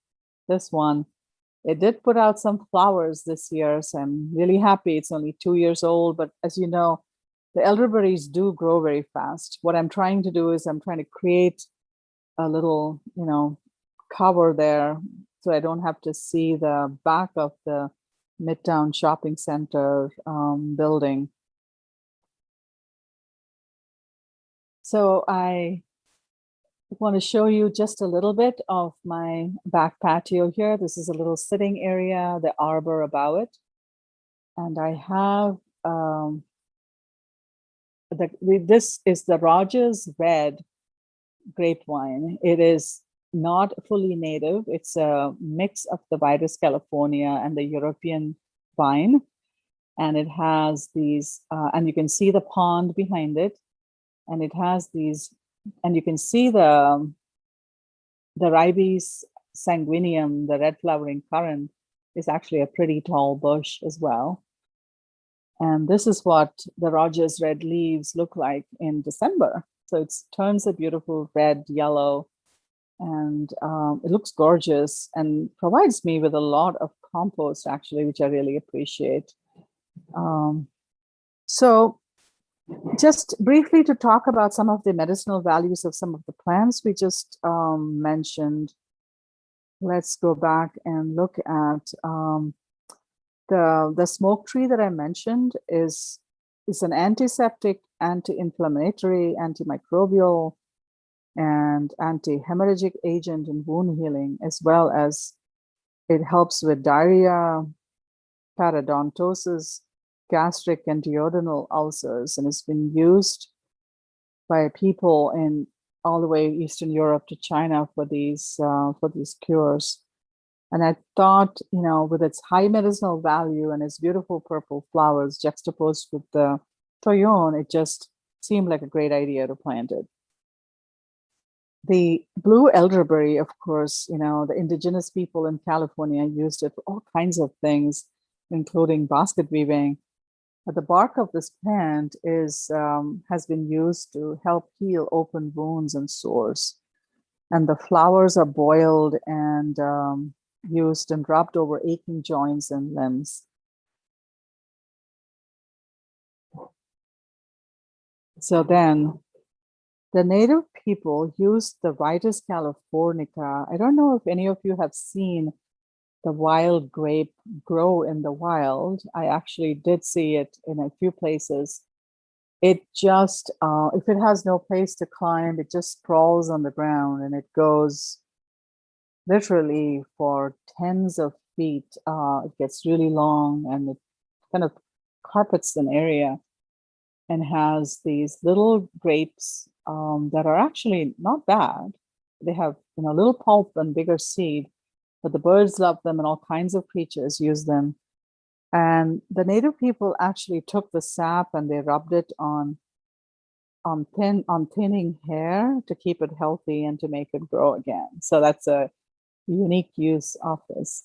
This one, it did put out some flowers this year, so I'm really happy. It's only 2 years old, but as you know, the elderberries do grow very fast. What I'm trying to do is I'm trying to create a little, cover there so I don't have to see the back of the Midtown Shopping Center building. So I want to show you just a little bit of my back patio here. This is a little sitting area, the arbor above it. And I have this is the Rogers Red grape wine. It is not fully native. It's a mix of the Virus California and the European vine. And it has these, and you can see the pond behind it. And it has these, and you can see the Ribes sanguineum, the red flowering currant, is actually a pretty tall bush as well. And this is what the Rogers red leaves look like in December. So it turns a beautiful red, yellow, and it looks gorgeous and provides me with a lot of compost, actually, which I really appreciate. So just briefly to talk about some of the medicinal values of some of the plants we just mentioned. Let's go back and look at the smoke tree that I mentioned is an antiseptic, anti-inflammatory, antimicrobial, and anti-hemorrhagic agent in wound healing, as well as it helps with diarrhea, parodontosis, gastric and duodenal ulcers, and it's been used by people in all the way Eastern Europe to China for these cures. And I thought, with its high medicinal value and its beautiful purple flowers juxtaposed with the toyon, it just seemed like a great idea to plant it. The blue elderberry, of course, the indigenous people in California used it for all kinds of things, including basket weaving. But the bark of this plant has been used to help heal open wounds and sores. And the flowers are boiled and used and rubbed over aching joints and limbs. So then the native people used the Vitis californica. I don't know if any of you have seen the wild grape grow in the wild. I actually did see it in a few places. It just, if it has no place to climb, it just sprawls on the ground and it goes literally for tens of feet. It gets really long and it kind of carpets an area and has these little grapes that are actually not bad. They have little pulp and bigger seed, but the birds love them and all kinds of creatures use them. And the native people actually took the sap and they rubbed it on thinning hair to keep it healthy and to make it grow again. So that's a unique use of this.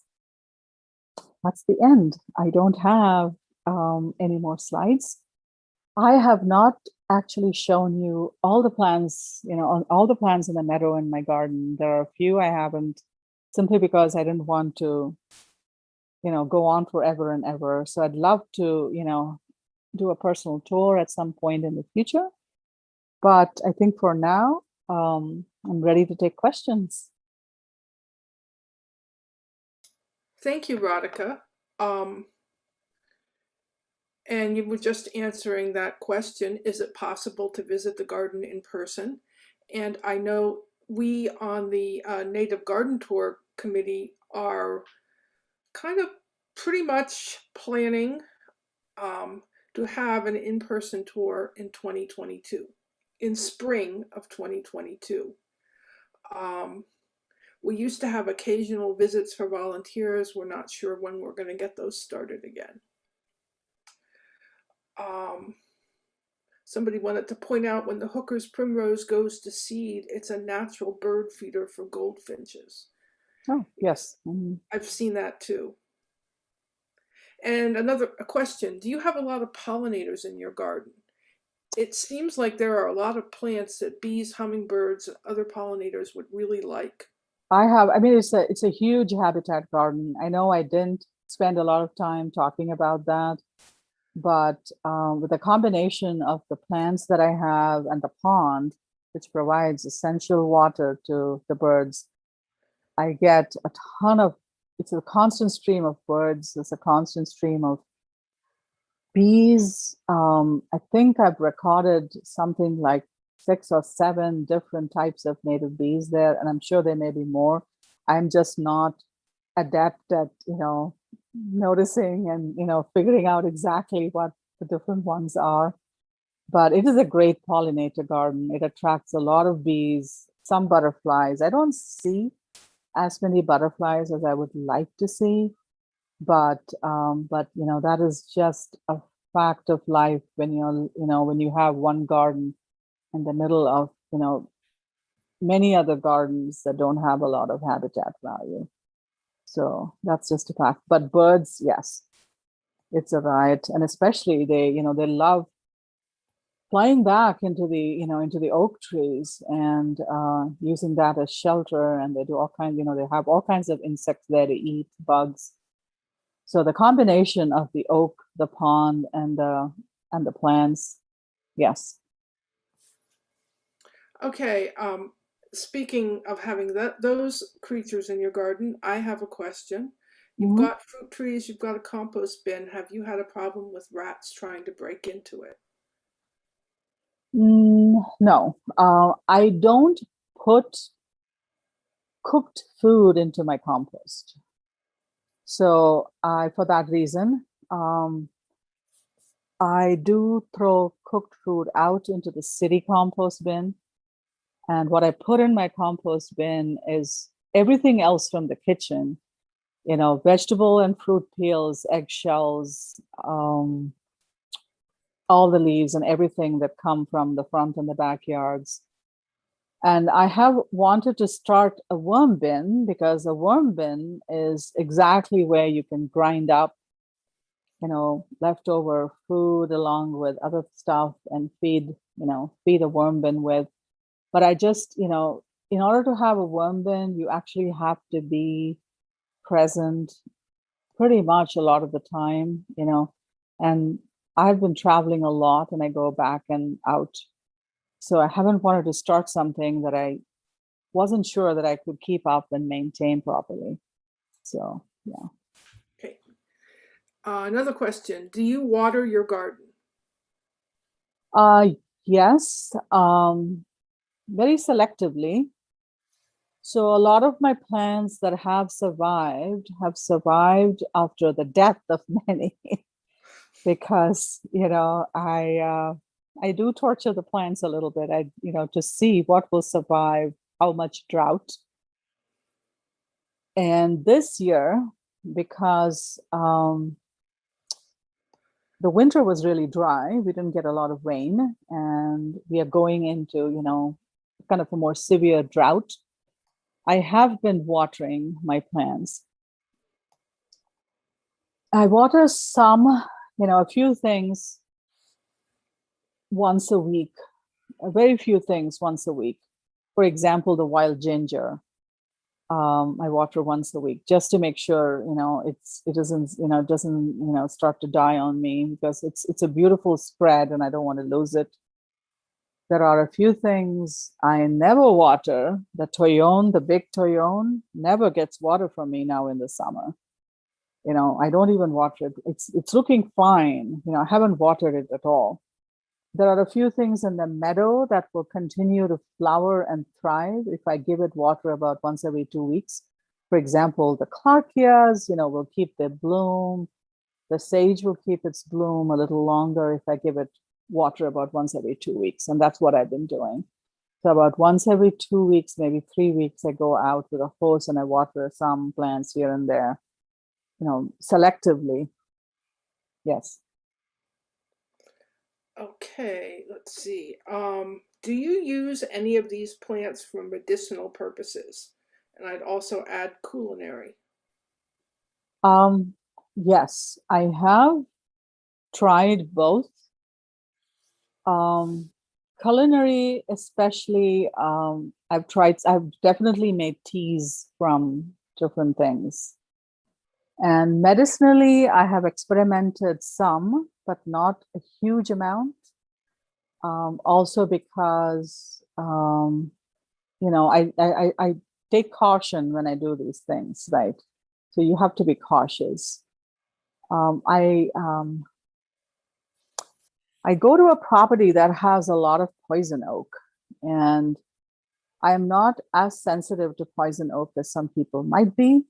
That's the end. I don't have any more slides. I have not actually shown you all the plants, all the plants in the meadow in my garden. There are a few I haven't, simply because I didn't want to, go on forever and ever. So I'd love to, do a personal tour at some point in the future. But I think for now, I'm ready to take questions. Thank you, Radhika. And you were just answering that question, is it possible to visit the garden in person? And I know we on the Native Garden Tour Committee are kind of pretty much planning to have an in-person tour in 2022, in spring of 2022. We used to have occasional visits for volunteers. We're not sure when we're going to get those started again. Somebody wanted to point out, when the hooker's primrose goes to seed, it's a natural bird feeder for goldfinches. Oh, yes. Mm-hmm. I've seen that too. And a question, do you have a lot of pollinators in your garden? It seems like there are a lot of plants that bees, hummingbirds, and other pollinators would really like. It's a huge habitat garden. I know I didn't spend a lot of time talking about that, but with the combination of the plants that I have and the pond, which provides essential water to the birds, I get a ton of, it's a constant stream of birds. It's a constant stream of bees. I think I've recorded something like 6 or 7 different types of native bees there, and I'm sure there may be more. I'm just not adept at, noticing and, figuring out exactly what the different ones are. But it is a great pollinator garden. It attracts a lot of bees, some butterflies. I don't see as many butterflies as I would like to see, but that is just a fact of life when when you have one garden in the middle of many other gardens that don't have a lot of habitat value. So that's just a fact. But birds, yes, it's a riot, and especially they love flying back into the oak trees and using that as shelter, and they do all kinds. They have all kinds of insects there to eat, bugs. So the combination of the oak, the pond, and the plants, yes. Okay. Speaking of having those creatures in your garden, I have a question. You've Mhm. got fruit trees, you've got a compost bin. Have you had a problem with rats trying to break into it? No, I don't put cooked food into my compost. So for that reason, I do throw cooked food out into the city compost bin. And what I put in my compost bin is everything else from the kitchen, vegetable and fruit peels, eggshells, all the leaves and everything that come from the front and the backyards. And I have wanted to start a worm bin because a worm bin is exactly where you can grind up, leftover food along with other stuff and feed a worm bin with. But I just, in order to have a worm bin, you actually have to be present pretty much a lot of the time, and I've been traveling a lot and I go back and out. So I haven't wanted to start something that I wasn't sure that I could keep up and maintain properly. So, yeah. Okay. Another question. Do you water your garden? Yes, very selectively. So a lot of my plants that have survived after the death of many, because I do torture the plants a little bit. To see what will survive, how much drought. And this year, because the winter was really dry, we didn't get a lot of rain, and we are going into kind of a more severe drought. I have been watering my plants. I water a few things once a week, very few things once a week. For example, the wild ginger, I water once a week just to make sure, it doesn't start to die on me, because it's a beautiful spread and I don't want to lose it. There are a few things I never water. The toyon, the big toyon, never gets water from me now in the summer. I don't even water it. It's looking fine. I haven't watered it at all. There are a few things in the meadow that will continue to flower and thrive if I give it water about once every 2 weeks. For example, the clarkias, will keep their bloom. The sage will keep its bloom a little longer if I give it water about once every 2 weeks. And that's what I've been doing. So about once every 2 weeks, maybe 3 weeks, I go out with a hose and I water some plants here and there, selectively. Yes. Okay, let's see. Do you use any of these plants for medicinal purposes? And I'd also add culinary. Yes, I have tried both. Culinary, especially, I've definitely made teas from different things. And medicinally, I have experimented some, but not a huge amount. Also because, I take caution when I do these things, right? So you have to be cautious. I go to a property that has a lot of poison oak, and I'm not as sensitive to poison oak as some people might be.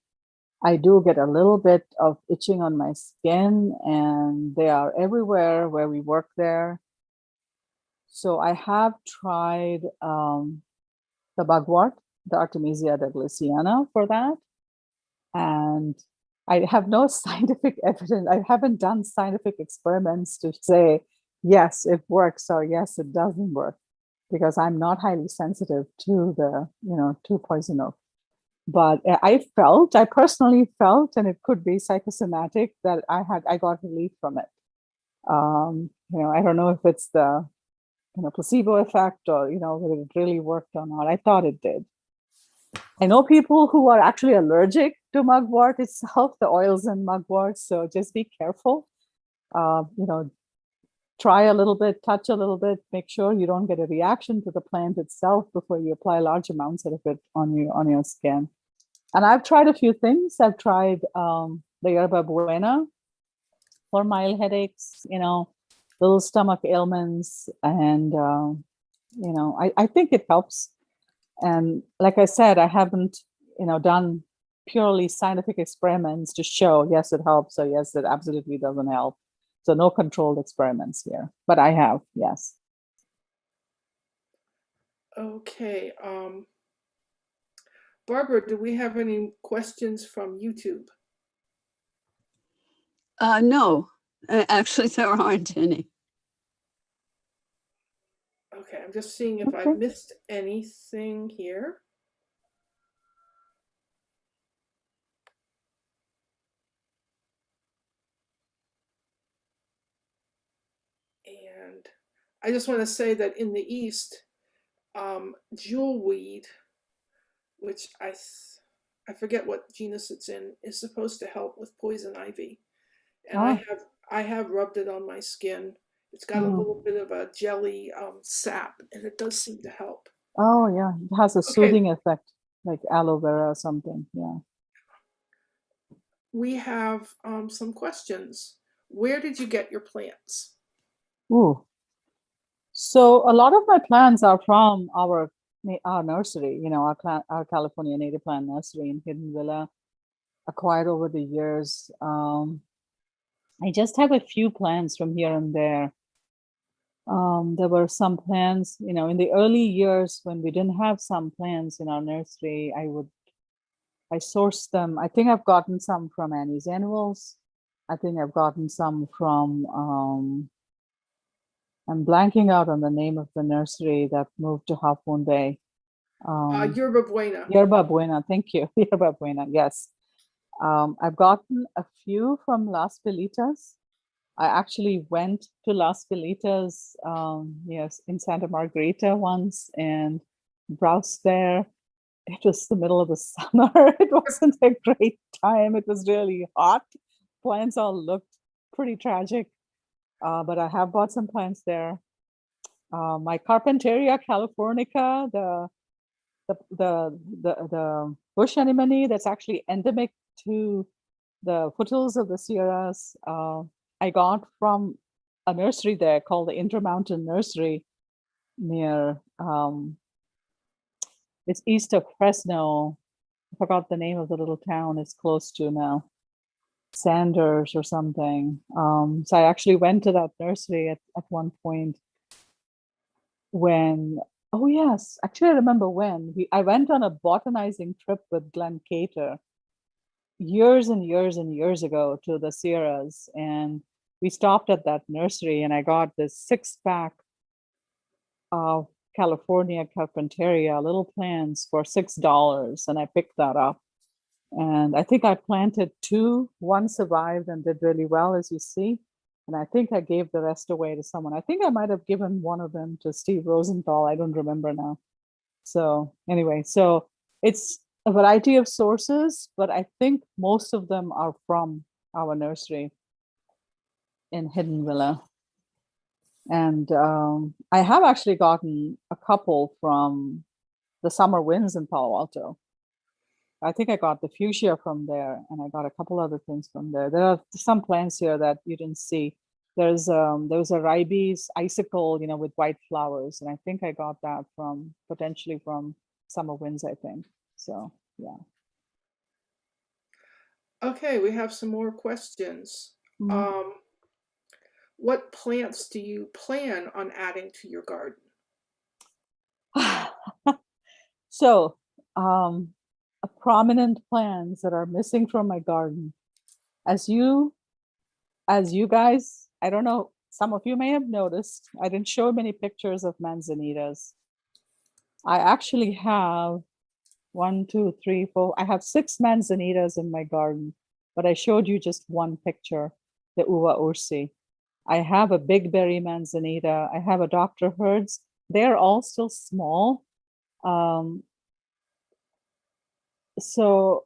I do get a little bit of itching on my skin, and they are everywhere where we work there. So I have tried the bugwort, the Artemisia douglassiana, for that. And I have no scientific evidence. I haven't done scientific experiments to say, yes, it works, or yes, it doesn't work, because I'm not highly sensitive to the, to poison oak. But I personally felt, and it could be psychosomatic, that I got relief from it. I don't know if it's the, placebo effect, or, whether it really worked or not. I thought it did. I know people who are actually allergic to mugwort itself, the oils in mugwort. So just be careful. Try a little bit, touch a little bit, make sure you don't get a reaction to the plant itself before you apply large amounts of it on your skin. And I've tried a few things. I've tried the yerba buena for mild headaches, little stomach ailments, and I think it helps. And like I said, I haven't done purely scientific experiments to show yes it helps, or yes it absolutely doesn't help. So no controlled experiments here, but I have, yes. Okay. Barbara, do we have any questions from YouTube? No, actually there aren't any. Okay, I'm just seeing if I missed anything here. And I just want to say that in the East, jewelweed, which I forget what genus it's in, is supposed to help with poison ivy. And I have rubbed it on my skin. It's got a little bit of a jelly sap, and it does seem to help. Oh yeah, it has a soothing effect, like aloe vera or something. Yeah. We have some questions. Where did you get your plants? Ooh. So a lot of my plants are from our nursery, our California native plant nursery in Hidden Villa, acquired over the years. I just have a few plants from here and there. There were some plants, in the early years when we didn't have some plants in our nursery, I sourced them. I think I've gotten some from Annie's Annuals. I think I've gotten some from, I'm blanking out on the name of the nursery that moved to Half Moon Bay. Yerba Buena. Yerba Buena, thank you. Yerba Buena, yes. I've gotten a few from Las Velitas. I actually went to Las Velitas, yes, in Santa Margarita once, and browsed there. It was the middle of the summer. It wasn't a great time. It was really hot. Plants all looked pretty tragic, but I have bought some plants there. My Carpentaria californica, the bush anemone that's actually endemic to the foothills of the Sierras, I got from a nursery there called the Intermountain Nursery near, it's east of Fresno. I forgot the name of the little town it's close to now. Sanders or something. So I actually went to that nursery at one point when, oh yes, actually I remember when. I went on a botanizing trip with Glenn Cater years and years and years ago to the Sierras, and we stopped at that nursery, and I got this 6-pack of California Carpentaria little plants for $6, and I picked that up. And I think I planted 2. One survived and did really well, as you see. And I think I gave the rest away to someone. I think I might have given one of them to Steve Rosenthal. I don't remember now. So anyway, so it's a variety of sources, but I think most of them are from our nursery in Hidden Villa. And I have actually gotten a couple from the Summer Winds in Palo Alto. I think I got the fuchsia from there, and I got a couple other things from there. There are some plants here that you didn't see. There was a ribes icicle, with white flowers, and I think I got that potentially from Summer Winds, I think. So yeah. Okay, we have some more questions. Mhm. What plants do you plan on adding to your garden? So, prominent plants that are missing from my garden. As you, as you guys, I don't know, some of you may have noticed, I didn't show many pictures of manzanitas. I actually have one, two, three, four. I have 6 manzanitas in my garden, but I showed you just one picture, the uva ursi. I have a big berry manzanita. I have a Dr. Hurd's. They're all still small. Um, so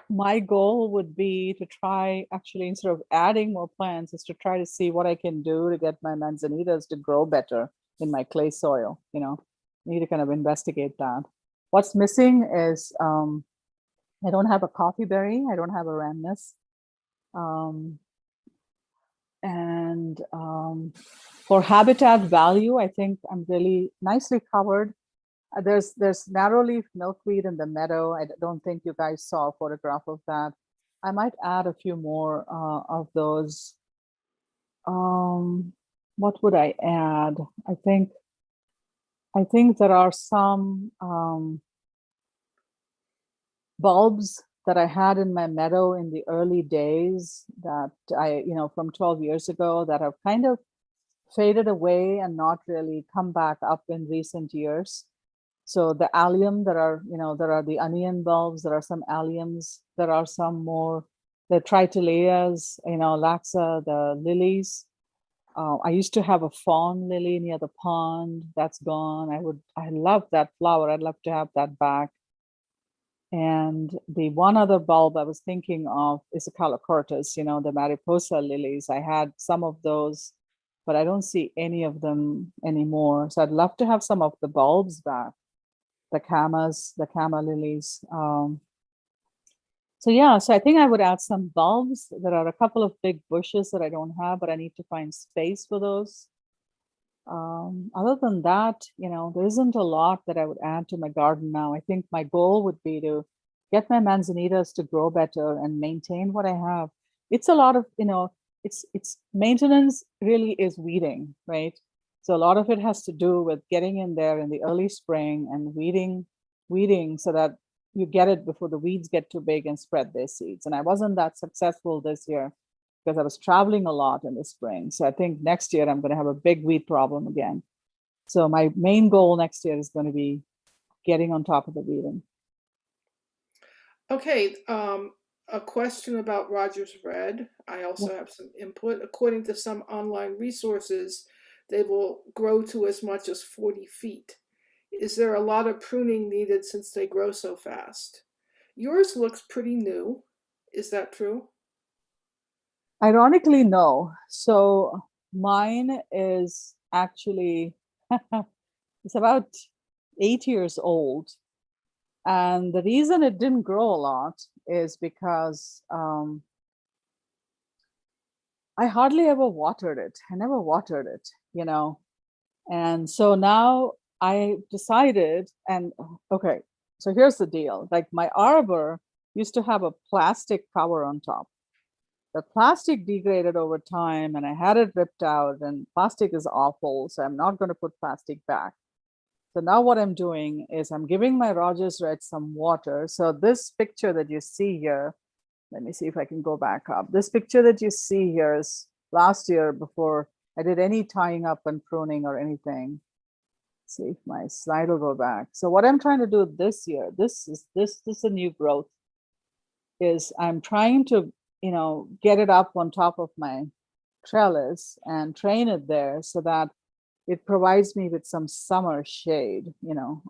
my goal would be to try, actually, instead of adding more plants, is to try to see what I can do to get my manzanitas to grow better in my clay soil. Need to kind of investigate that. What's missing is I don't have a coffee berry. I don't have a rhamnus. And for habitat value, I think I'm really nicely covered. There's narrow leaf milkweed in the meadow. I don't think you guys saw a photograph of that. I might add a few more of those. What would I add? I think there are some bulbs that I had in my meadow in the early days that from 12 years ago that have kind of faded away and not really come back up in recent years. So the allium, there are the onion bulbs, there are some alliums, there are some more, the triteleas, laxa, the lilies. I used to have a fawn lily near the pond. That's gone. I love that flower. I'd love to have that back. And the one other bulb I was thinking of is the calocortus, the mariposa lilies. I had some of those, but I don't see any of them anymore. So I'd love to have some of the bulbs back, the cama lilies. So I think I would add some bulbs. There are a couple of big bushes that I don't have, but I need to find space for those. Other than that, there isn't a lot that I would add to my garden now. I think my goal would be to get my manzanitas to grow better and maintain what I have. It's a lot of, it's maintenance really is weeding, right? So a lot of it has to do with getting in there in the early spring and weeding so that you get it before the weeds get too big and spread their seeds. And I wasn't that successful this year because I was traveling a lot in the spring. So I think next year I'm going to have a big weed problem again. So my main goal next year is going to be getting on top of the weeding. Okay, a question about Rogers Red. I also have some input. According to some online resources, they will grow to as much as 40 feet. Is there a lot of pruning needed since they grow so fast? Yours looks pretty new. Is that true? Ironically, no. So mine is actually, it's about 8 years old. And the reason it didn't grow a lot is because I hardly ever watered it. I never watered it, And so now I decided, and okay, so here's the deal. Like my arbor used to have a plastic cover on top. The plastic degraded over time and I had it ripped out, and plastic is awful. So I'm not going to put plastic back. So now what I'm doing is I'm giving my Rogers Red some water. So this picture that you see here, let me see if I can go back up. This picture that you see here is last year before I did any tying up and pruning or anything. Let's see if my slide will go back. So what I'm trying to do this year, this is a new growth, is I'm trying to, get it up on top of my trellis and train it there so that it provides me with some summer shade,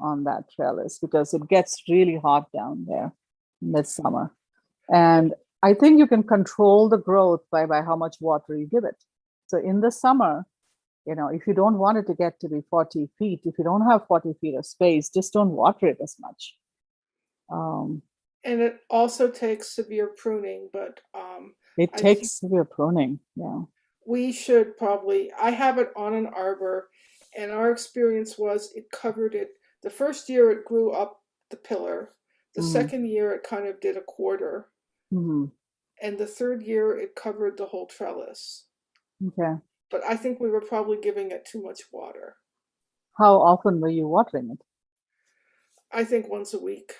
on that trellis, because it gets really hot down there in midsummer. And I think you can control the growth by how much water you give it. So in the summer, if you don't want it to get to be 40 feet, if you don't have 40 feet of space, just don't water it as much. And it also takes severe pruning, but it takes severe pruning. Yeah. We should probably, I have it on an arbor, and our experience was it covered it. The first year it grew up the pillar. The second year it kind of did a quarter. Hmm. And the third year it covered the whole trellis. Okay. But I think we were probably giving it too much water. How often were you watering it? I think once a week.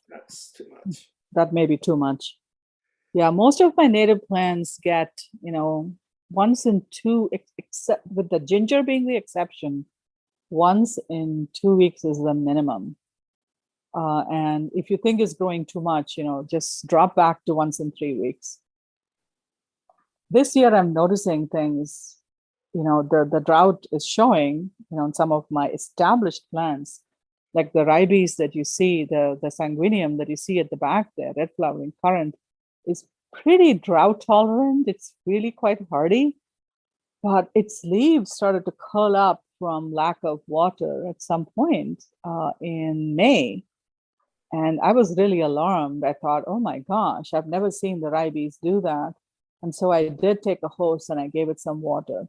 That's too much. That may be too much. Yeah, most of my native plants get, once in two, except with the ginger being the exception, once in 2 weeks is the minimum. And if you think it's growing too much, just drop back to once in 3 weeks. This year, I'm noticing things, the drought is showing, in some of my established plants, like the ribes that you see, the sanguinium that you see at the back there, red flowering currant, is pretty drought tolerant. It's really quite hardy, but its leaves started to curl up from lack of water at some point in May. And I was really alarmed. I thought, oh my gosh, I've never seen the ribes do that. And so I did take a hose and I gave it some water.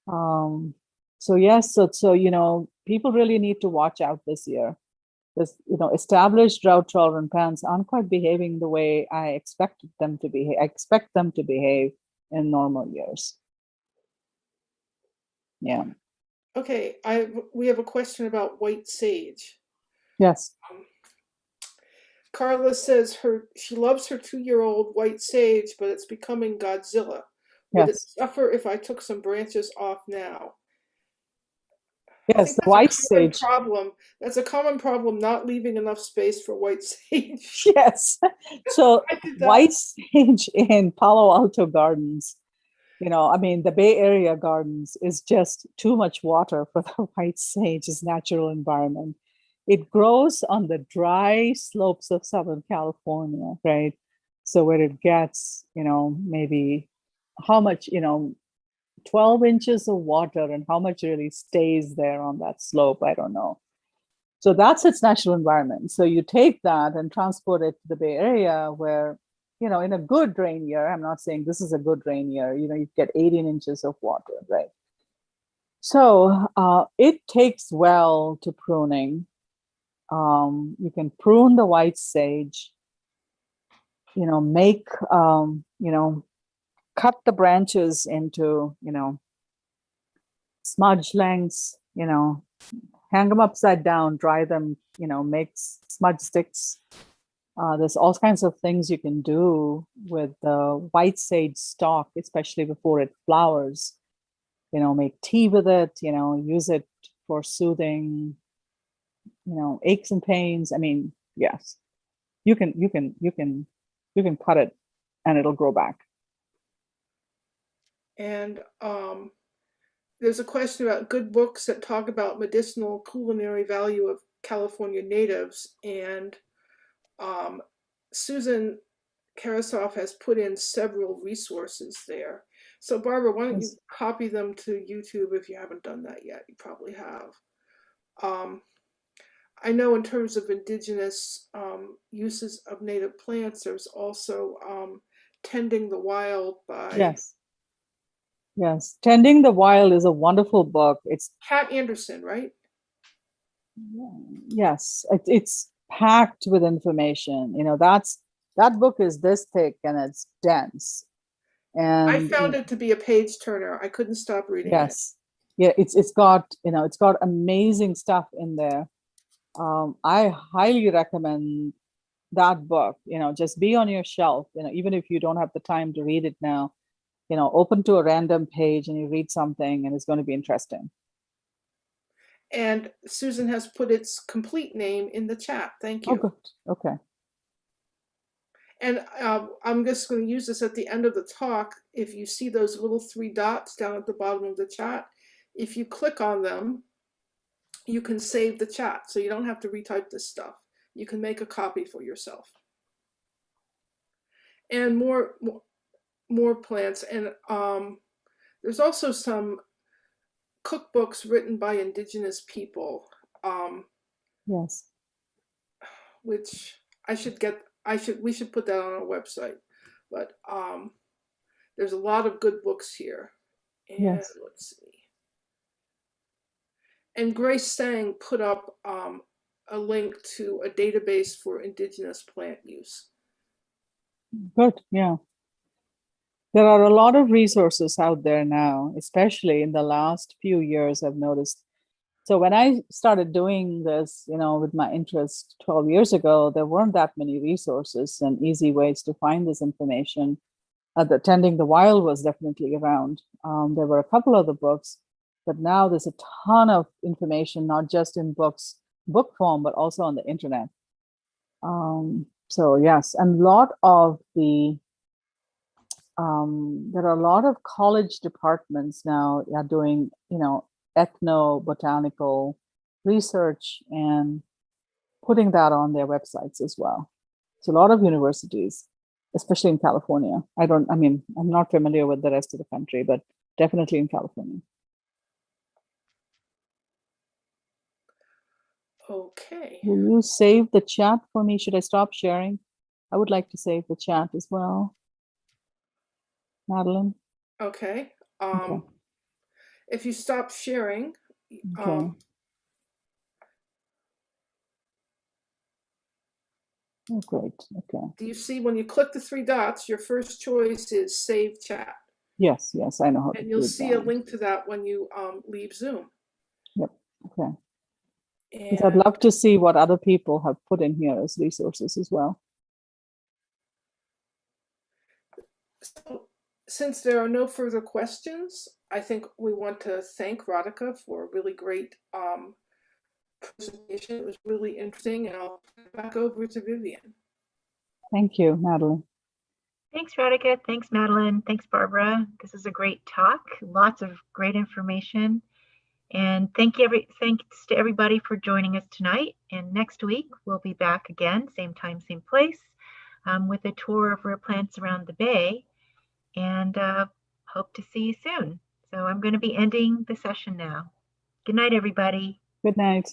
So yes, so people really need to watch out this year. This, established drought tolerant plants aren't quite behaving the way I expected them to behave. I expect them to behave in normal years. Yeah. Okay, we have a question about white sage. Yes. Carla says she loves her 2-year-old white sage, but it's becoming Godzilla. Would it Yes. suffer if I took some branches off now? Yes, the white sage. Problem. That's a common problem, not leaving enough space for white sage. Yes. So white sage in Palo Alto gardens, the Bay Area gardens is just too much water for the white sage's natural environment. It grows on the dry slopes of Southern California, right? So where it gets, maybe how much, 12 inches of water, and how much really stays there on that slope, I don't know. So that's its natural environment. So you take that and transport it to the Bay Area where, in a good rain year, I'm not saying this is a good rain year, you get 18 inches of water, right? So it takes well to pruning. You can prune the white sage, make, cut the branches into, smudge lengths, hang them upside down, dry them, make smudge sticks. There's all kinds of things you can do with the white sage stalk, especially before it flowers. Make tea with it, use it for soothing, aches and pains. I mean, yes, you can cut it and it'll grow back. And there's a question about good books that talk about medicinal culinary value of California natives, and Susan Karasoff has put in several resources there. So Barbara, why don't you copy them to YouTube if you haven't done that yet? You probably have. I know in terms of indigenous uses of native plants, there's also Tending the Wild by Yes, Tending the Wild is a wonderful book. It's Kat Anderson, right? Yes, it's packed with information. That book is this thick and it's dense. And I found it to be a page turner. I couldn't stop reading it. Yeah, it's got amazing stuff in there. I highly recommend that book. Just be on your shelf. Even if you don't have the time to read it now, open to a random page and you read something and it's going to be interesting. And Susan has put its complete name in the chat. Thank you. Oh, good. Okay. And I'm just going to use this at the end of the talk. If you see those little 3 dots down at the bottom of the chat, if you click on them, you can save the chat. So you don't have to retype this stuff. You can make a copy for yourself. And more plants. And there's also some cookbooks written by indigenous people. Yes. Which we should put that on our website. But there's a lot of good books here. And let's see. And Grace Sang put up a link to a database for indigenous plant use. Good. Yeah. There are a lot of resources out there now, especially in the last few years, I've noticed. So when I started doing this, with my interest 12 years ago, there weren't that many resources and easy ways to find this information. The Tending the Wild was definitely around. There were a couple of the books, but now there's a ton of information, not just in book form, but also on the internet. So yes, and there are a lot of college departments now doing, ethnobotanical research and putting that on their websites as well. So a lot of universities, especially in California. I'm not familiar with the rest of the country, but definitely in California. Okay. Will you save the chat for me? Should I stop sharing? I would like to save the chat as well. Madeline? Okay. Okay. If you stop sharing, Okay. Oh, great. Okay. do you see when you click the three dots, your first choice is Save Chat? Yes, I know how to And do you'll that. see a link to that when you leave Zoom. Yep. Okay. Because And I'd love to see what other people have put in here as resources as well. so, since there are no further questions, I think we want to thank Radhika for a really great presentation. It was really interesting, and I'll turn it back over to Vivian. Thank you, Madeline. Thanks, Radhika. Thanks, Madeline. Thanks, Barbara. This is a great talk. Lots of great information. And thanks to everybody for joining us tonight. And next week, we'll be back again, same time, same place, with a tour of rare plants around the bay. And hope to see you soon. So I'm going to be ending the session now. Good night, everybody. Good night.